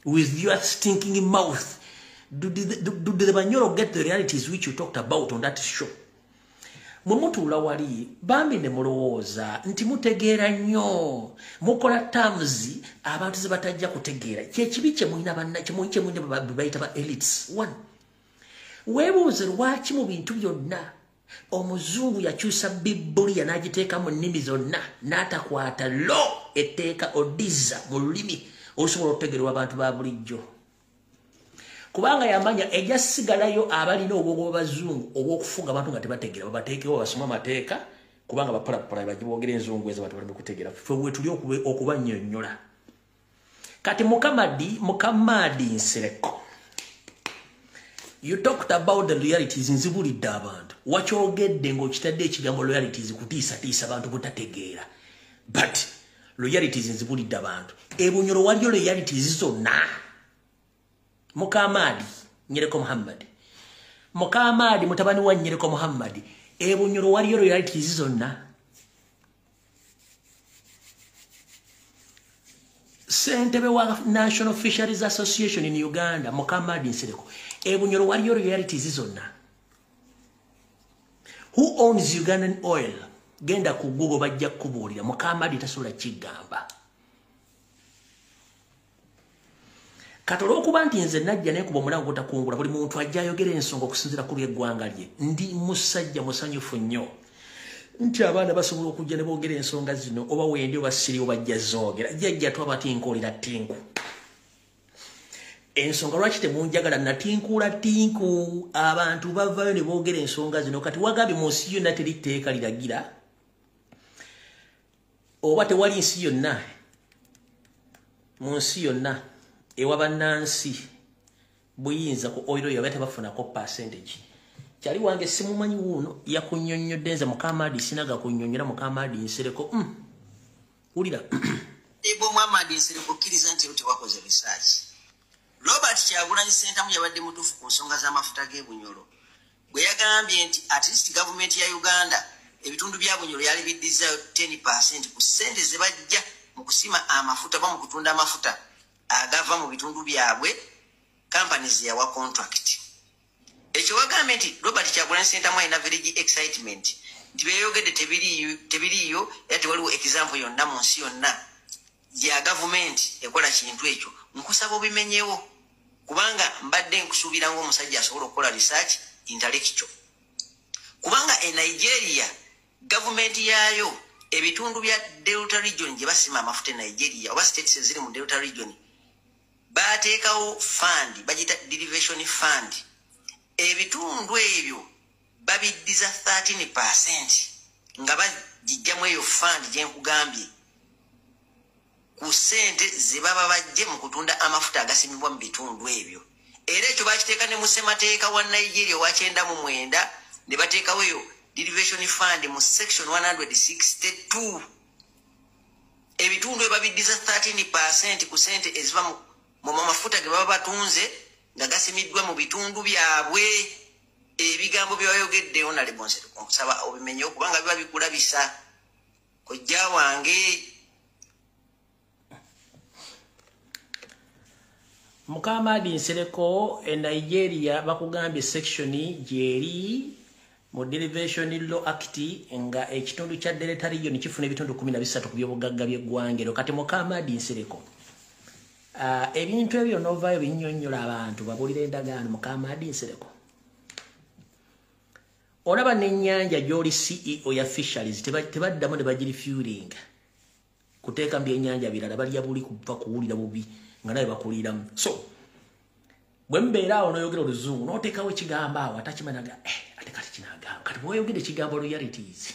with your stinking mouth. Do the Banyoro get the realities which you talked about on that show? Mumutuula wali bambi ne mulowooza nti mutegeera nnyo mukola terms abantu ze batajja kutegeera. Kyekibi kye mulina bayita ba elites. One, weebuuze lwaki mu bintu byonna omuzungu yakyusa Bibulia n'agiteeka mu nnimi zonna n'atakwata lo etteeka odizza mu lulimi osobola okutegerwa abantu ba bulijjo. Kubanga yamanya ejasigalayo abalina obwogo bw'abazungu obw'okufunga abantu nga tebategeera babateekewo basoma amateeka kubanga bapalapala bagiboogera enzungu ezo abantu balina okutegeera. Ffe bwe tuli okubannyonnyola. Kati Mukammadi Nsereko, you talked about the realities nzibulidde abantu. Wakyogedde ng'okitadde ekigambo realities kutiisatiisa abantu butategeera. But loyalties nzibulidde abantu. Ebunyoro waliyo loyalties zonna. Mukammadi Nyereko Muhammad. Mukammadi mutabani wa Nyereko Muhammad. Ebunyoro waliyo loyalties zonna. Ssentebe wa National Fisheries Association in Uganda, Mukammadi Nsereko. Ebunyoro waliyo loyalties zonna. Who owns Ugandan oil? Genda ku Google bajja kubuulira. Mukammadi tasobola kigamba. Katolo okuba nti nze najja nekuba omulango gotakungula buli muntu ajja ayogera ensonga okusinziira ku ly'eggwanga lye. Ndi musajja musanyufu nnyo nti abaana basobola okujja ne boogera ensonga zino oba wendi oba siri oba jja zoogera. Jjajja twaba tinkuulira tinku. Ensonga lwaki temunjagala natinkuula tinku abantu bavaayo ne boogera ensonga zino. Kati wagambye mu nsi yonna teri tteeka liragira oba tewali nsi yonna mu nsi yonna ewa bannansi buyinza ku oiro yabe tebafunako percentage. Kyali wange simumanyi wuuno yakunnyonnyodde nze Mukammadi sinaga kunnyonnyola Mukammadi Nsereko. Wulira Ibo Muhammad Nsereko kkiriza nti tewakoze research. Robert Kyagulanyi Ssentamu yabadde mutuufu ku nsonga z'amafuta g'ebunyolo bwe yagambye nti at least government ya Uganda ebitundu bya bunyolo yali biddizaayo 10% ku ssente ze bajja mu kusima amafuta ba mu kutunda amafuta agava mu bitundu byabwe companies yawa contract. Ekyo wagambe nti Robert Kyagulanyi Ssentamu alina village excitement. Nti beyogedde tebiriyo era tewaliwo example yonna mu nsi yonna ya government ekola kintu ekyo. Nkusaba obimenyewo kubanga mbadde nkusuubira ng'omusajja asobola okukola research intellectual. Kubanga e Nigeria government yayo ebitundu bya Delta region gye basima amafuta e Nigeria oba states eziri mu Delta region bateekawo fund bagita derivation fund. Ebitundu ebyo babiddiza 13% nga bagijjamu eyo fund gye nkugambye ku ssente ze baba bajje mu kutunda amafuta agasimibwa mu bitundu ebyo. Era ekyo bakiteeka ne mu ssemateeka wa Nigeria wa 99 ne bateekawo eyo derivation fund mu section 162. Ebitundu ebyo babiddiza 13% ku ssente eziva mu mafuta ge baba batunze nga gasimiddwa mu bitundu byabwe. Ebigambo by'oyogedde Honorable Nsere kusaba obimenye okubanga biba bikulabisa kojja wange. Mukamadi Nsereko e Nigeria bakugambye section gyeri mu Derivation Law Act nga ekitundu kya Delta region kifuna ebitundu 13 ku byobugagga by'eggwanga. Kati Mukamadi Nsereko ebintu ebyo novaayo binnyonnyola abantu babulira endagaano. Mukamadi Nsereko olaba n'ennyanja gy'oli CEO ya fisheries tebaddamu ne bagirifueling kuteeka byennyanja birala balya buli kuva kuwulira bubi nga naye bakuliramu. So bwe mbeera awo n'oyogera oluzungu n'oteekawo ekigambo awo atakimanyaga ate kati kinagamba kati bw'oyogera ekigambo royalties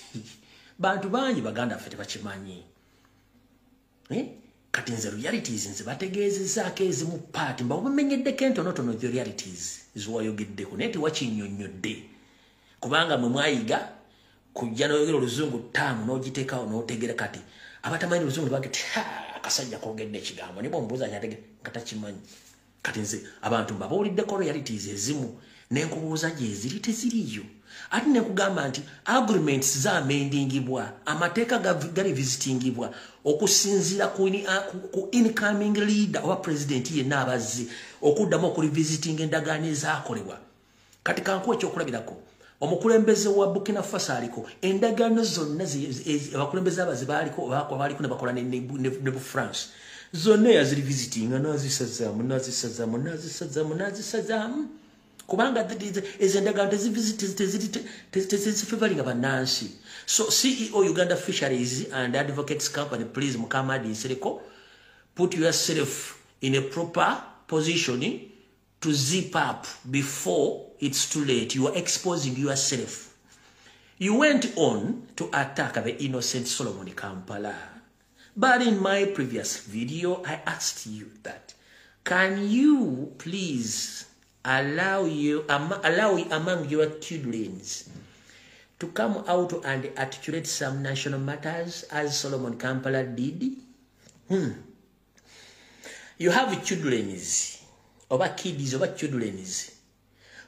bantu bangi baganda ffe tebakimanyi. Kati nze royalties nze bategeezezaako ezimu paati mba obumenyeddeko entonotono the royalties ziwayogeddeko naye tewakinnyonnyodde kubanga mwe mwayiga kujja n'oyogera oluzungu ttaamu n'ogiteekawo n'otegera. Kati abatamanyi oluzungu bagati akasajja koogedde ekigambo nibo omubuuza kyategere nga takimanyi. Kati nze abantu mbabuuliddeko royalties ezimu n'enkubuuza gye ziri teziriyo. Ate nekugamba nti agreements zaamendingibwa amateeka gali visitingibwa okusinziira ku incoming leader oba president yenna abazze okuddamu okuli visiting endagaano ezaakolebwa. Kati kankuwa ekyokulabirako omukulembeze wa Burkina Faso aliko endagaano zonna abakulembeze abazi baliko ne bakola ne bu France zonna yaziri visitinga nazisazaamu kubanga ezo endagaano tezifavalinga bannansi. So CEO Uganda Fisheries and Advocates Company, please Mukamadi Nsereko, put yourself in a proper position to zip up before it's too late. You are exposing yourself. You went on to attack the innocent Solomon Kampala. But in my previous video, I asked you that, can you please allow among your children to come out and articulate some national matters as Solomon Kampala did? You have children, over kids, over children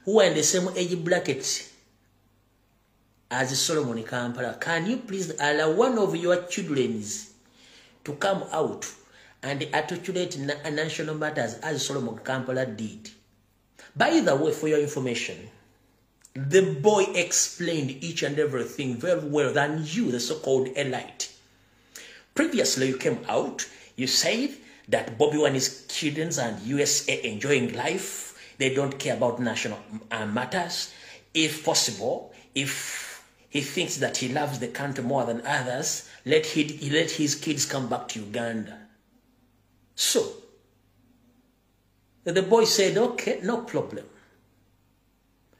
who are in the same age bracket as Solomon Kampala. Can you please allow one of your children to come out and articulate national matters as Solomon Kampala did? By the way, for your information, the boy explained each and everything very well than you, the so-called elite. Previously, you came out, you said that Bobby Wine's children and USA enjoying life. They don't care about national matters. If possible, if he thinks that he loves the country more than others, let his kids come back to Uganda. So, the boy said, okay, no problem.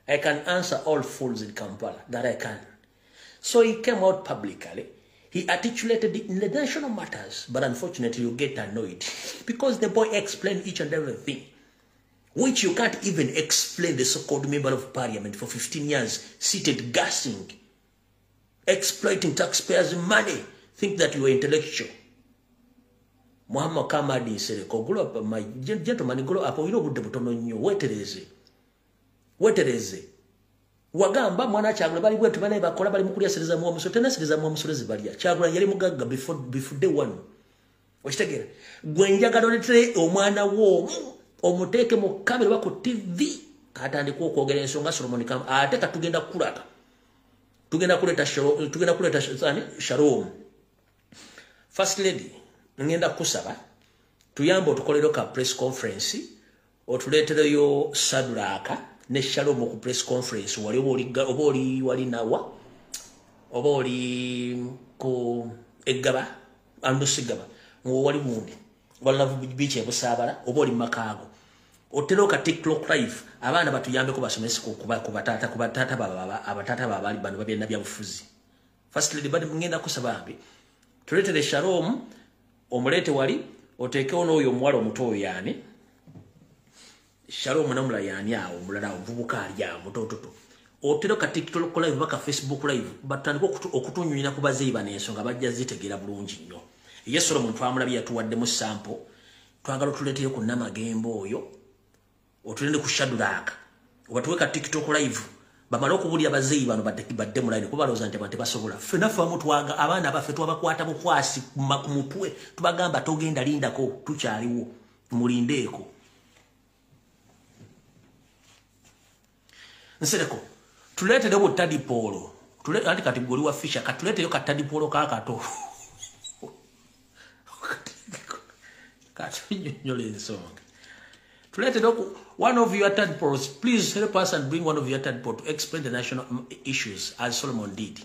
I can answer all fools in Kampala, that I can. So he came out publicly. He articulated it in the national matters, but unfortunately you get annoyed because the boy explained each and everything, which you can't even explain. The so-called member of parliament for 15 years, seated gassing, exploiting taxpayers' money, think that you are intellectual. Muhammad Kamadi Nsereko, grow up, my gentleman, grow up, you know, wetereze wagamba mwana Kyagula bali bwetu bane bakola bali mukulya sereza mu omusoro tena sereza mu omusoro zibalya Kyagula yali mugagga before day one okitegera gwe njagala oletere omwana wo omuteke mu kamera bako TV atandika okwogera ensonga Solomon Kam ate katugenda kulata tugenda kuleta Shalom First Lady ngenda kusaba tuyambo tukolero ka press conference otuletereyo Saduraka ne Shalom ku press conference wali wali nawa oboli ko egaba ando sigaba ngo wali mundi wala biche busabala oboli makago otero ka TikTok live abana batuyambe ko basomesi ko kubatata baba abatata baba ali bano babye nabya bufuzi First Lady badi ngenda kusabambi tuletere Shalom omulete wali oteke ono oyo mwalo muto yani Shalom namula yani awo mulala ovubuka ali ya mutototo otero ka TikTok live baka Facebook live batandiko okutunyunyina kubaziba n'ensonga bajja zitegera bulungi nnyo Yesu Solomon twamulabye yatuwadde mu sample twagala tuleteyo ku Namagembo oyo otulende ku Shaduraka obatuweka TikTok live bamala okubulya bazeyi bano badde mu line kuba loza nti bante basobola fena famu twaga abana bafe twabakwata bukwasi ku mutwe tubagamba togenda lindako tukyaliwo mulindeeko nsereko tulete debo tadi polo tulete andi kategori wa fisha katulete yo katadi polo kakato nyole nsonga tulete doko one of your tadi polos please help us and bring one of your tadi polo to explain the national issues as Solomon did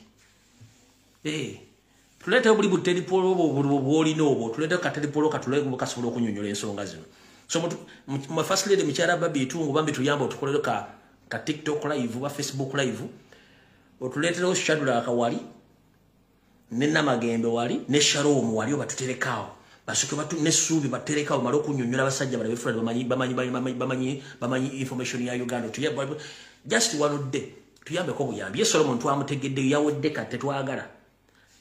tulete obuli butedi polo boli nobo tulete katadi polo katuleke kasobola okunyonyola ensonga zino so my First Lady michara babi tungu bambi tuyamba tukolero ka TikTok live wa Facebook live otuletero Shaduraka wali ne Namagembe wali ne Shalom wali obatuterekao basuke batu ne subi baterekao malo kunyonyola basajja bala befura bamanyi information ya Uganda tuyamba just one day tuyambe ko buyambi Yesu Solomon twamutegedde yawedde kate twagala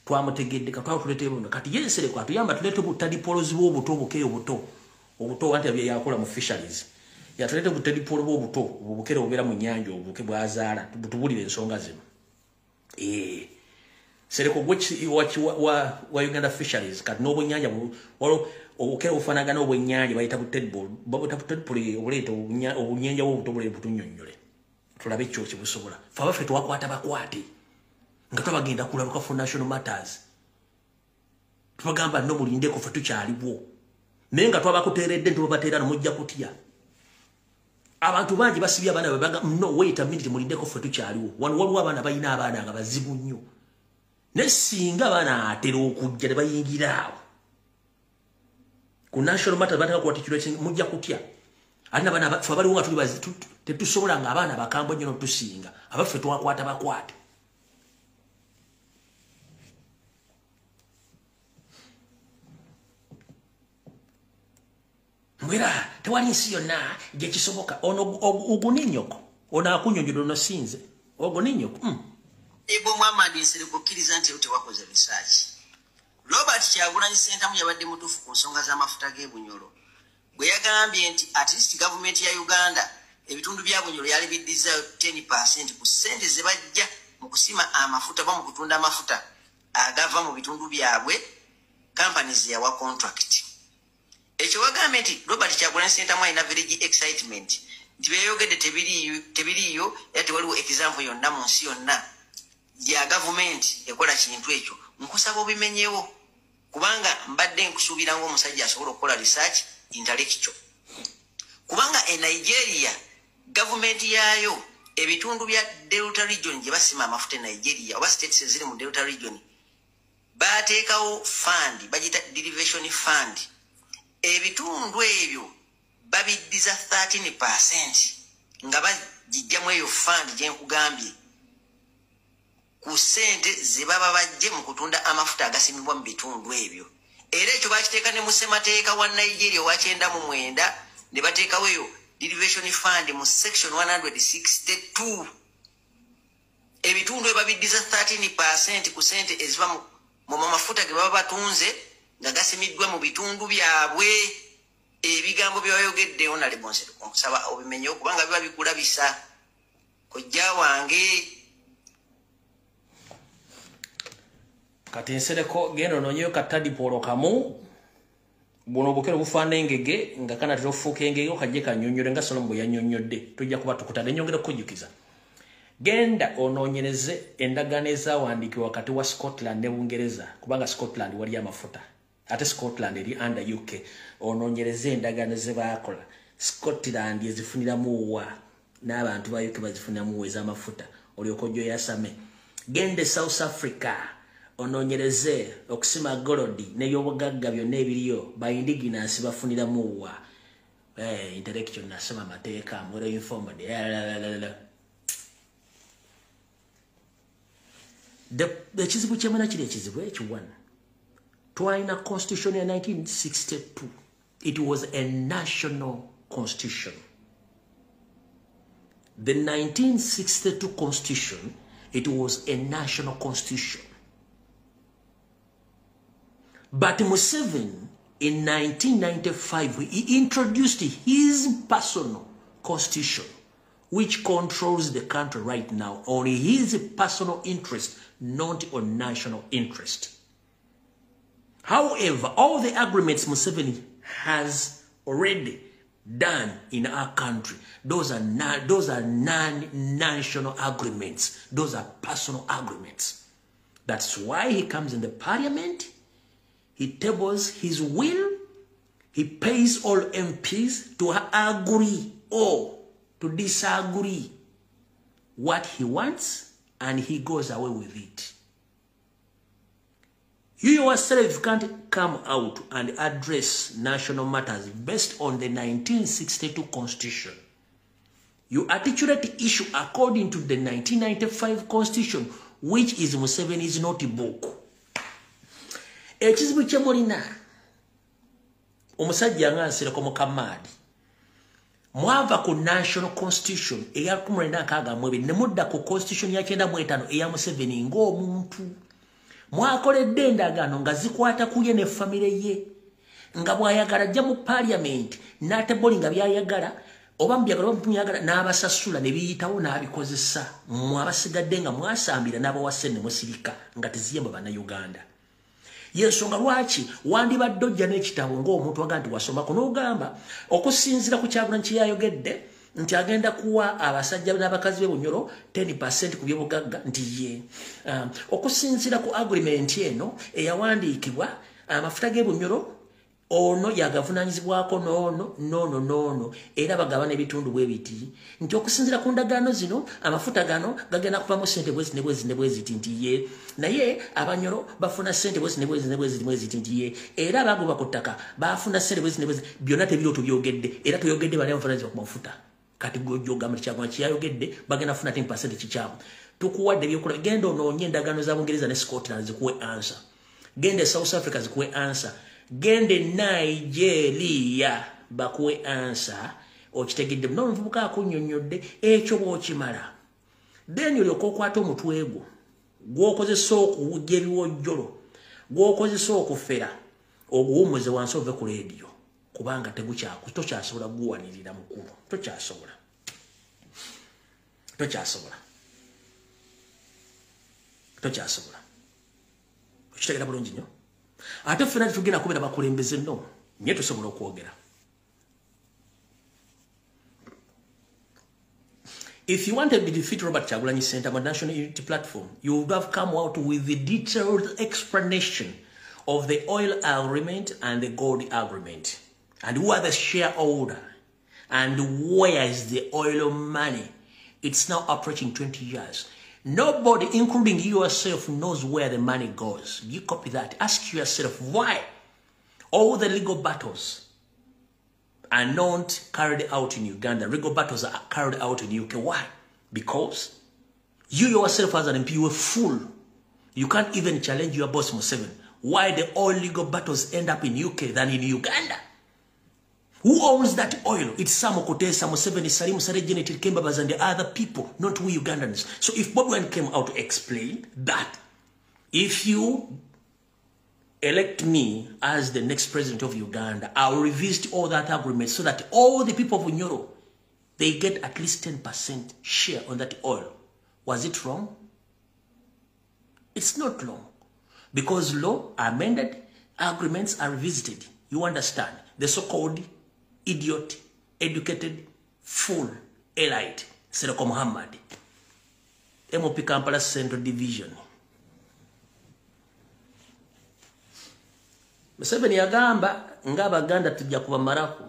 twamutegedde katwa tuletero kati yensere kwa tuyamba tulete butadi polozi obuto bukeyo obuto wante bya yakola mu fisheries ya tulete butedi polo obuto obukere obera mu nyanja obuke bwazaala tubulire ensonga zino sereko wa Uganda fisheries kat no nyanja walo obukere ufanaga no nyanja bayita butedi polo obuleto obunyanja obuto bule butunyonyole tulabe kyo kibusobola fa bafe twakwata bakwate nga twabagenda kulabuka for national matters tubagamba no mulinde ko fa tukyaliwo nenga twabakuteredde tubaterana mujja kutya abantu bangi basibya abana babaga no wait a minute mulindeko fe tukyaliwo wanu abana bayina abana nga bazibu nnyo nesinga abana atero okujja ne bayingiraawo ku national matter bataka kuwatikirwa mujja kutya alina bana bafa baliwo nga tuli tetusobola nga abana bakambwe nnyo tusinga abaffe twakwata bakwate mwera tewali nsi yonna gye kisoboka ono oguninyoko ono akunyonyola ono sinze oguninyoko Ebo Muhammad nsere kukkiriza nti tewakoze research Robert Kyagulanyi Ssentamu yabadde mutuufu ku nsonga z'amafuta g'ebunyolo bwe yagambye nti at least government ya Uganda ebitundu bya bunyolo yali biddiza 10% ku ssente ze bajja mu kusima amafuta ba mu kutunda amafuta agava mu bitundu byabwe companies yawa contract ekyo wagambye nti Robert Kyagulanyi Ssentamu alina village excitement nti beyogedde tebiriyo yate waliwo example yonna mu nsi yonna ya government ekola kintu ekyo nkusaba obimenyewo kubanga mbadde nkusuubira ng'omusajja asobola okukola research intellectual kubanga Nigeria government yayo ebitundu bya Delta region gye basima amafuta Nigeria oba states eziri mu Delta region bateekawo fund bagita derivation fund ebitundu ebyo babiddiza 13% nga bagijjamu eyo fund gye nkugambye ku ssente ze baba bajje mu kutunda amafuta agasimibwa mu bitundu ebyo era ekyo bakiteeka ne mu ssemateeka wa Nigeria wa 99 ne bateekawo eyo derivation fund mu section 162 ebitundu ebabiddiza 13% ku ssente eziva mu mafuta ge baba batunze nga gasimiddwa mu bitundu byabwe ebigambo by'oyogedde Honorable Nsere okusaba obimenyewo kubanga biba bikulabisa kojja wange kati nsereko gendo nonyeyo katadi polo kamu Bono bokero bufana engege nga kana tofuka engege okaje kanyonyole nga Solombo yanyonyodde tujja kuba tukutana nyongera kujukiza genda ononyereze endagano ezawandikibwa wakati wa Scotland ne Bungereza kubanga Scotland wali amafuta ate Scotland eri under UK ononyereze endagano ze bakola Scotland yezifunira muwa n'abantu ba UK bazifunira muwa ez'amafuta olyokojo yasame gende South Africa ononyereze okusima golodi ne yobugagga byonna ebiriyo bayindiginansi bafunira muwa intellectual nasema mateeka mwere informed the chizibu chemana chile chizibu ekiwana twaina constitution ya 1962 it was a national constitution. The 1962 constitution, it was a national constitution. But Museveni, in 1995, he introduced his personal constitution, which controls the country right now on his personal interest, not on national interest. However, all the agreements Museveni has already done in our country, those are non-national agreements. Those are personal agreements. That's why he comes in the parliament, he tables his will, he pays all MPs to agree or to disagree what he wants, and he goes away with it. You yourself can't come out and address national matters based on the 1962 constitution. You articulate the issue according to the 1995 constitution, which is Museveni's notebook. Ekizibu kyemulina omusajja nga nsireko mukamadi mwava ku national constitution eya 1962 ne mudda ku constitution ya 1995 eya Museveni ng'omuntu. Mwakoledde endagaano nga zikwata kuye ne famire ye nga bwayagala ajja mu parliament n'ateboli nga byayagala oba mbyagala n'abasasula ne biyitawo n'abikozesa mwabasigadde nga mwasambira n'abawase ne musirika nga teziyemba bannayuganda. Yensonga lwaki wandibadde ojja n'ekitabo ng'omuntu waga nti wasomako n'ogamba okusinziira ku Kyagulanyi kye yayogedde nti agenda kuwa abasajja n'abakazi b'Ebunyoro 10% ku by'obugagga nti ye okusinziira ku agreement eno eyawandiikibwa amafuta g'Ebunyoro ono yagavunaanyizibwako nono era bagabana ebitundu bwe biti nti okusinziira ku ndagaano zino amafuta gano gagenda kuvamu ssente bweziti nti ye naye Abanyoro bafuna ssente bweziti nti ye era abagoba ku ttaka bafuna ssente bweziti byonna tebiri otubyogedde era tuyogedde bali abavunaanyizibwa ku mafuta kati gw'ojjogamba Kyagulanyi kyeyayogedde bagenda kufuna 10% kikyamu. Tukuwadde ebyokola genda onoonye endagaano za Bungereza ne Scotland zikuwe answer. Gende South Africa zikuwe answer. Gende Nigeria bakuwe answer. Okitegedde muno omuvubuka akunnyonnyodde ekyo bw'okimala. Then olyoka okwata omutwe gwo gw'okozesa okuwujja ebiwojjolo gw'okozesa okufera oguwummuze wansi ove ku leediyo kubanga tokyasobola guwanirira mukulu. Tokyasobola. Okitegera bulungi nnyo. Ate ffenna tetugenda kubeera bakulembeze nno nye tusobola okwogera. If you wanted to defeat Robert Kyagulanyi Center on National Unity Platform, you would have come out with the detailed explanation of the oil agreement and the gold agreement. And who are the shareholder? And where is the oil money? It's now approaching 20 years. Nobody, including yourself, knows where the money goes. You copy that. Ask yourself why all the legal battles are not carried out in Uganda. Legal battles are carried out in the UK. Why? Because you yourself as an MP, you are fool. You can't even challenge your boss Museveni. Why the all legal battles end up in UK than in Uganda? Who owns that oil? It's Sam Okotesa, Museveni, Salim Sare, Janet Kembabas, and the other people, not we Ugandans. So if Bobi Wine came out to explain that, if you elect me as the next president of Uganda, I will revisit all that agreement so that all the people of Unyoro, they get at least 10% share on that oil. Was it wrong? It's not wrong. Because law amended, agreements are revisited. You understand? The so-called idiot, educated, fool, elite, Sereko Muhammad. MOP Kampala Central Division. Museveni yagamba ng'Abaganda tujja kubamalako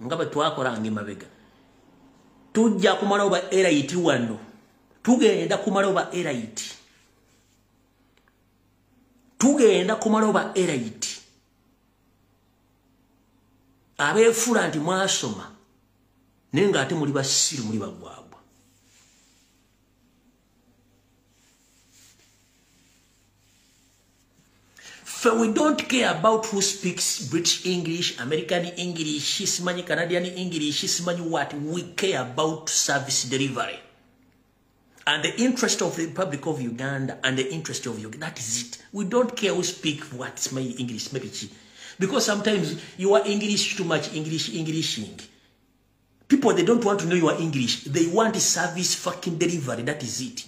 nga bwe twakolanga emabega. Tujja kumala oba elite wano. Tugenda kumala oba elite. Tugenda kumala oba elite. Abeefula nti mwasoma naye ng'ate muli basiru muli bagwagwa. So we don't care about who speaks British English, American English, Simanyi Canadian English, Simanyi what. We care about service delivery. And the interest of the Republic of Uganda and the interest of Uganda. That is it. We don't care who speak what's my English, maybe. Because sometimes you are English too much, Englishing. People, they don't want to know your English. They want service fucking delivery. That is it.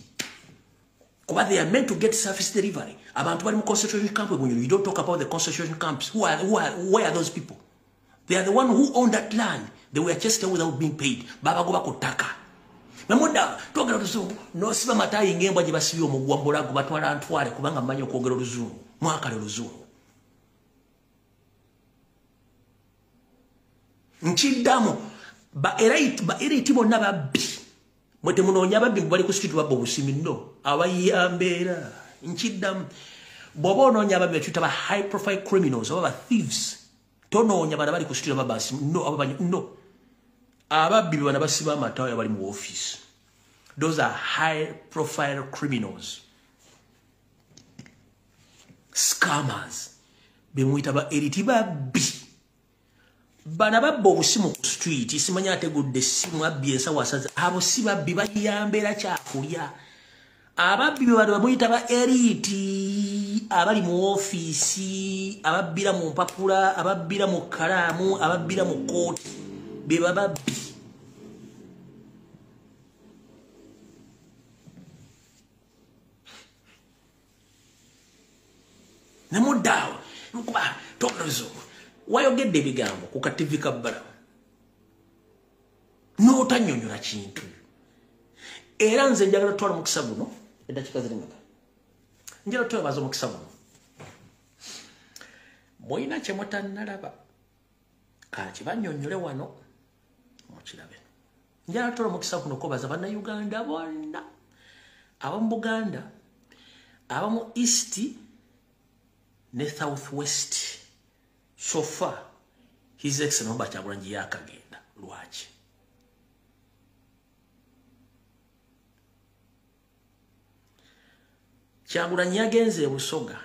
But they are meant to get service delivery. About one concentration camp, you don't talk about the concentration camps. Where are those people? They are the one who own that land. They were just there without being paid. Baba go bakutaka. Namuda twagala luzungu no siba matayi ngembwa gye basibi omugwambola go batwala ntwale kubanga manyo kwogera luzungu. Mwaka luzungu. Nchidamu ba elite bonna babbi. Mwete munonya babbi bali ku street babbo busimi no. Abayambera. Nchidamu bobo ononya babbi tuta ba high profile criminals oba thieves. Tononya bana bali ku street babasi no ababanyi no. Ababbi bana basiba amatayo bali mu office. Those are high profile criminals. Scammers. Bemwita ba elite babbi. Bana babbo obusimu ku street simanya ategudde simu abbi ensawo asaza abo si babbi bayambera kyakulya. Ababbi bano bamuyita ba elite abali mu office ababbira mu mpapula ababbira mu kalamu ababbira mu kooti be bababbi. Namudawa nkuba tonozo wayogedde ebigambo ku TV Kabbala n'otanyonyola kintu era nze njagala twala mukisa guno eddakiika ziri meka njagala twebaza omukisa guno mulina kye mutannalaba kakibanyonyole wano mukirabe njagala twala omukisa guno kobaza bannayuganda bonna abamu Buganda abamu East ne Southwest. So far, His Excellency Kyagulanyi yakagenda lwaki. Kyagulanyi yagenze e Busoga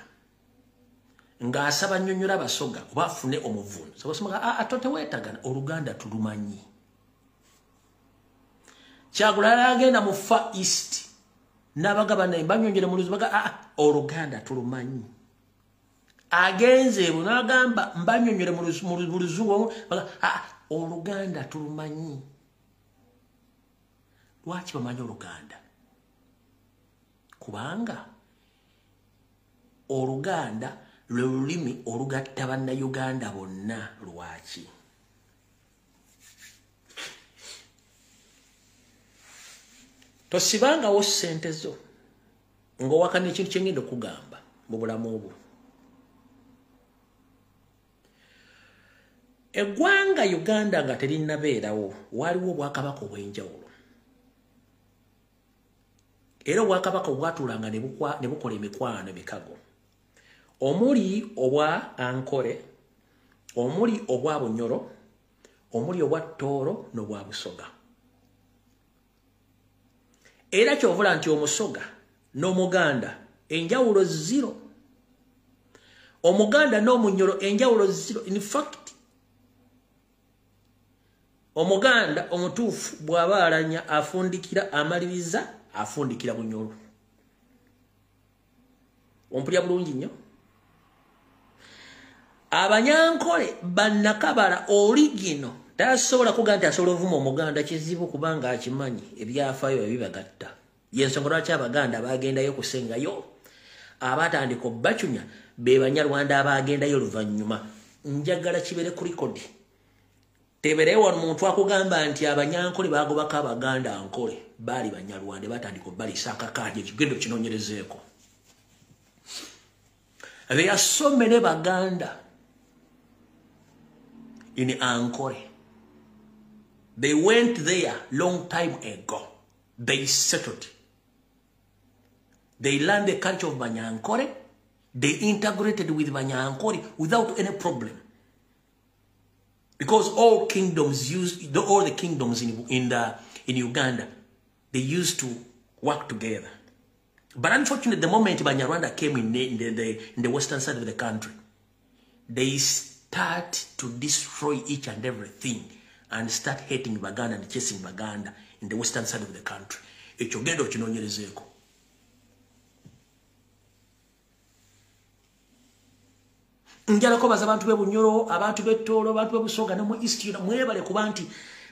ng'asaba nnyonnyola Abasoga oba afune omuvuno. So basoma atote weetagana Oluganda tulumanyi. Kyagulanyi agenda mu Far East n'abagaba naye bannyonnyole mu Luzubaga Oluganda tulumanyi. Agenze bunagamba mbanyonyole mu Luzungu Oluganda tulumanyi. Lwaki bamanyi Oluganda? Kubanga Oluganda lwe lulimi olugatta bannayuganda bonna. Lwaki? Tosibangawo ssente zo ng'owakana ekintu kye ngenda okugamba mu bulamu obwo. Eggwanga Uganda nga terinnabeerawo waliwo obwakabaka obw'enjawulo. Era obwakabaka obwatuulanga ne bukola emikwano emikago. Omuli obwa Ankole, omuli obwa Bunyoro, omuli obwa Tooro n'obwa Busoga. Era kyovula nti Omusoga n'Omuganda enjawulo zero. Omuganda n'Omunyoro enjawulo zero. In fact, Omuganda omutuufu bw'aba alanya afundikira amaliriza afundikira Bunyoro. Ompulya bulungi nnyo. Abanyankole bannakabala origino tasobola kugaa nti asobola ovuma Omuganda kizibu kubanga akimanyi ebyafaayo ebibagatta. Yensonga lwaki Abaganda bagendayo kusengayo abatandika obbacunya be Banyarwanda abagendayo oluvannyuma njagala kibere ku record teberewa omuntu akugamba nti abanyankole bagobaka abaganda ankole bali banyalwande batandiko bali saka kaje kigendo kinonyerezeeko. There are so many baganda in Ankole. They went there long time ago. They settled. They learned the culture of Banyankole. They integrated with Banyankole without any problem. Because all kingdoms all the kingdoms in Uganda, they used to work together. But unfortunately, the moment Banyarwanda came in the western side of the country, they start to destroy each and everything and start hating Baganda and chasing Baganda in the western side of the country. Ekigendo kinonyerezeeko. Njala ko baza abantu bebunyoro, abantu betolo, abantu bebusoga ne mu east yona mwebale kuba nti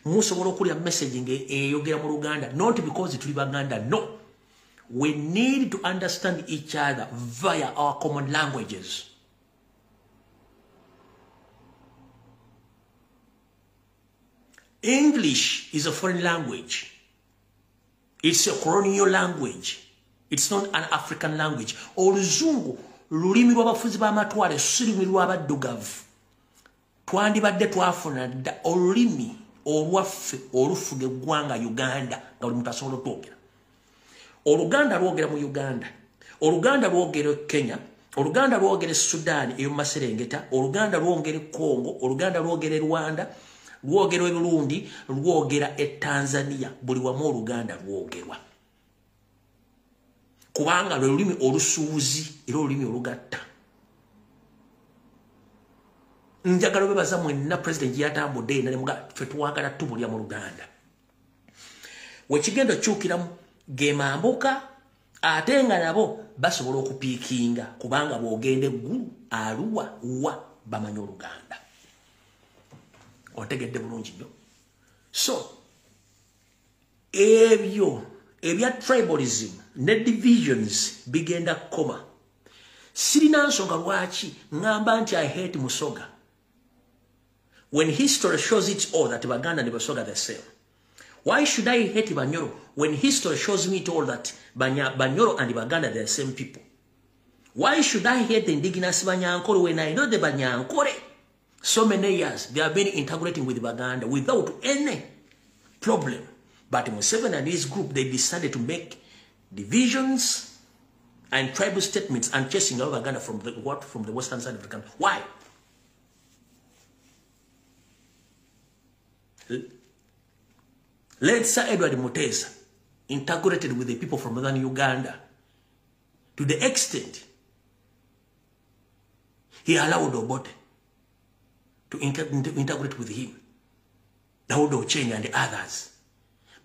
musobola okulya messaging eyogera mu Luganda, not because tuli Baganda, no. We need to understand each other via our common languages. English is a foreign language. It's a colonial language. It's not an African language. Oluzungu lulimi lw'abafuzi b'amatwale sulimi lw'abaddugavu. Twandibadde twafuna olulimi olwaffe olufuga eggwanga Uganda nga buli muntu asobola okwogera. Oluganda lwogera mu Uganda, Oluganda lwogera Kenya, Oluganda lwogera Sudan eyo Maserengeta, Oluganda lwogera Congo, Oluganda lwogera Rwanda, lwogera Burundi, lwogera Tanzania, buli wamu Oluganda lwogerwa. Kubanga lwe lulimi olusuubuzi era olulimi olugatta. Njagala bebaza mwenna President yatambudde nale muga ffe tuwagala tubulya mu Luganda. Wekigendo kyukiramu gemambuka ate nga nabo basobola okupiikinga kubanga bwogende eggulu Arua wa bamanyi Oluganda. Otegedde bulungi nnyo. So ebya tribalism ne divisions bigenda koma. Sirina nsonga lwaki ngamba nti I hate Musoga when history shows it all that Baganda and Basoga are the same. Why should I hate Banyoro when history shows me all that Banyoro and Baganda are the same people? Why should I hate the indigenous Banyankore when I know the Banyankore so many years they have been integrating with Baganda without any problem? But Museveni and his group, they decided to make divisions and tribal statements and chasing out Baganda from the western side of the country. Why? Let's say Edward Mutesa integrated with the people from northern Uganda to the extent he allowed Obote to integrate with him, Daud Ocheng and the others.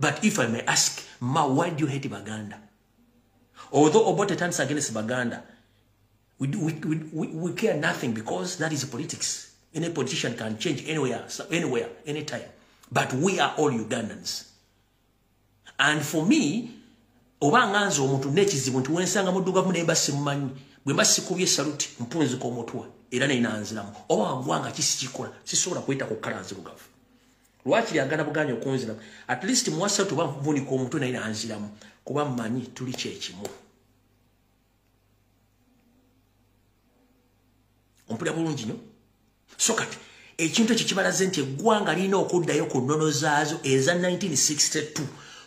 But if I may ask, Ma, why do you hate Baganda? Although Obote turns against Baganda, we care nothing because that is politics. Any politician can change anywhere, anytime. But we are all Ugandans. And for me, obanganzo omuntu nekizibu nti wensanga muduga mu nemba simumanyi bwe mbasikubye salute mpunzi ko mutwa era n'inanziramu oba wagwanga kisikikola sisobola kweta ku kalanzi lugavu lwaki yagana buganya okunzira at least mwasa tuba mvuni ko mutwe na inanziramu kuba mmanyi tuli kyekimu ompulira bulungi nnyo so kati ekintu ekyo kibalaze nti eggwanga lirina okuddayo ku nnono zaazo eza 1962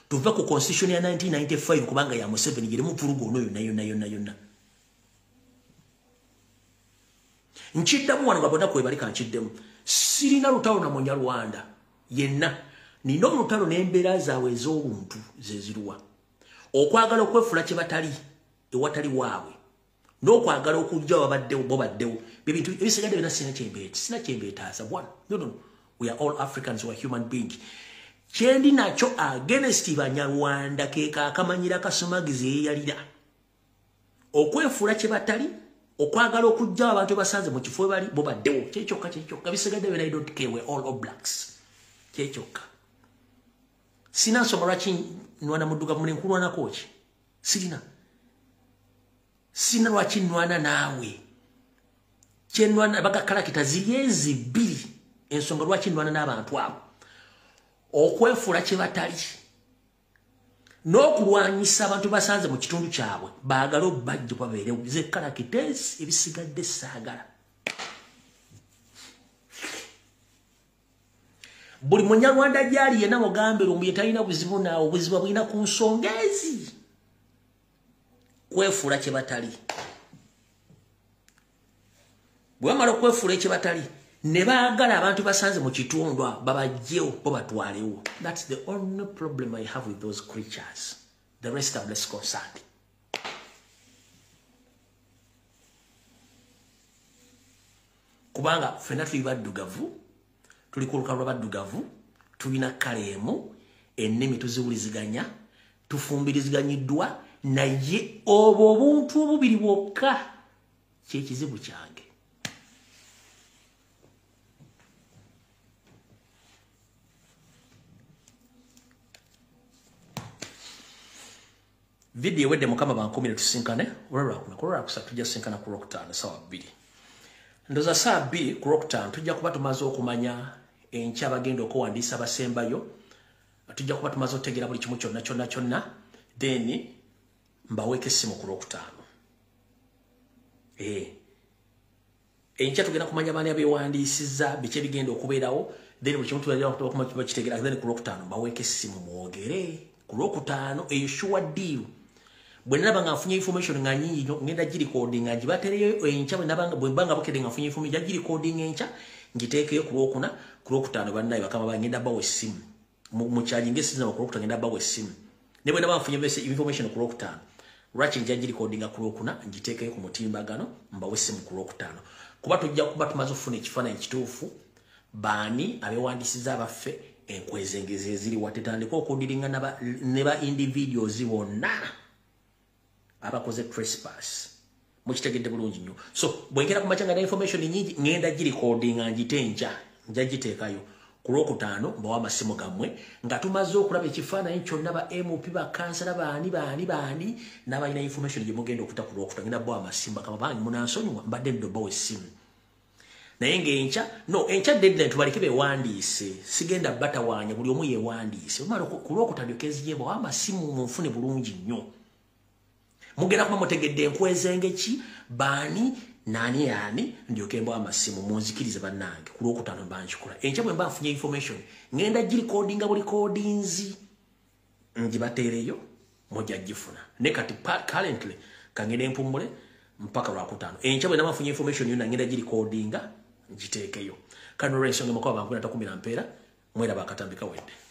tuva ku constitution ya 1995 kubanga ya Museveni girimu purugo ono yonna. Nchiddamu wano nga bonna kwebalika nchiddemu. Sirina lutalo na Munyarwanda yenna. Nina olutalo n'embeera zaabwe ez'obuntu zeziruwa. Okwagala okwefula kye batali ewatali waabwe. N'okwagala okujja babaddewo bo baddewo. Ebintu ebisigadde byonna sina kyembeetaasa. No. We are all Africans, we are human beings. Chendi nacho against Banyarwanda keka akamanyira kasumagizi yeyalira. Okwefula kye batali, okwagala okujja abantu basanze mu kifo bali bo baddewo. Kyekyoka bisigadde byonna I don't care, we all blacks. Kyekyoka. Sina nsonga lwaki nwana mudduka mune nkulwana koki. Sina lwaki nwana naawe. kyenwana bakakalakita ziyezi bbiri ensonga lwaki nwana n'abantu abo okwefuula kye batali n'okulwanyisa abantu basanze mu kitundu kyabwe baagala obbajja babeerewo ze kalakitesi ebisigadde saagala buli munyarwanda gyali yenna mugambe Lumbuye talina buzibu naawe obuzibu bulina ku nsonga ezi kwefuula kye batali bwe bamala okwefuula ekye batali ne baagala abantu basanze mu kitundu babajjewo bo batwalewo. That's the only problem I have with those creatures. The rest are less concerned. Kubanga ffenna tuli baddugavu tuli ku lukalu lw'abaddugavu tulina kaleemu ennimi tuziwuliziganya tufumbiriziganyiddwa naye obwo obuntu obubiri bwokka kyekizibu kyange. Video wedde mukama bankomere tusinkane olwalwakuna kusatu tujja sinkana ku Rocktown sawa 2 ndoza saa 2 ku Rocktown tujja kuba tumaze okumanya enkya bagenda okuwandiisa abasembayo tujja kuba tumaze otegera buli kimu kyonna then mbaweeke essimu ku Rocktown enkya tugenda kumanya baani abeewandiisizza biki ebigenda okubeerawo then buli kimu tuba kitegera then ku Rocktown mbaweeke essimu mwogere ku Rocktown eyo sure deal. Bwe naba nga nfunye information nga nyingi ngenda giri coding nga gibatereyo enkya bwe mbanga bokede nga nfunye information giri coding enkya ngiteekeyo ku Rocktown bannaye bakama bangenda bawe essimu mu charging ngesiza ku Rocktown ngenda bawe essimu ne bwe naba nfunye information ku Rocktown lwaki njya giri coding ku Rocktown ngiteekeyo ku mutimbagano mbawe essimu ku Rocktown kuba tujja kuba tumaze okufuna ekifaananyi ekituufu baani abeewandisiza abaffe enkwezengeze eziri watetandika okudiringa ne ba individuals bonna abakoze trespass mukitegedde bulungi nnyo. So bwengera kumachanga na information nyingi ngenda giri coding ngitenja nja giteekayo ku Rocktown mbawa amasimu gammwe nga tumaze okulaba ekifaananyi kyonna ba MUP ba kansala baani n'abalina information gye mugenda okuta ku Rocktown ngenda bawa amasimu kama bangi munansonyiwa mbadde ndobawo essimu naye ng'enkya deadline tubaleke beewandiise sigenda batawaanya buli omu yeewandiise omala ku Rocktown okeziyemba wa amasimu munfune bulungi nnyo mugenda kuba mutegedde enkwezenge ki baani naani ndyoke mbawa amasimu munzikirize bannange ku Rocktown mbankikola enkya bwe mba nfunye information ngenda giri codinga buli codinzi ngibateereyo mujja gifuna ne kati currently kangenda empummule mpaka Lwakutaano enkya bwe naba nfunye information yonna ngenda giri codinga ngiteekeyo kano lw'ensonga mukaba bankuna takumira mpeera mwera bakatambika wedde.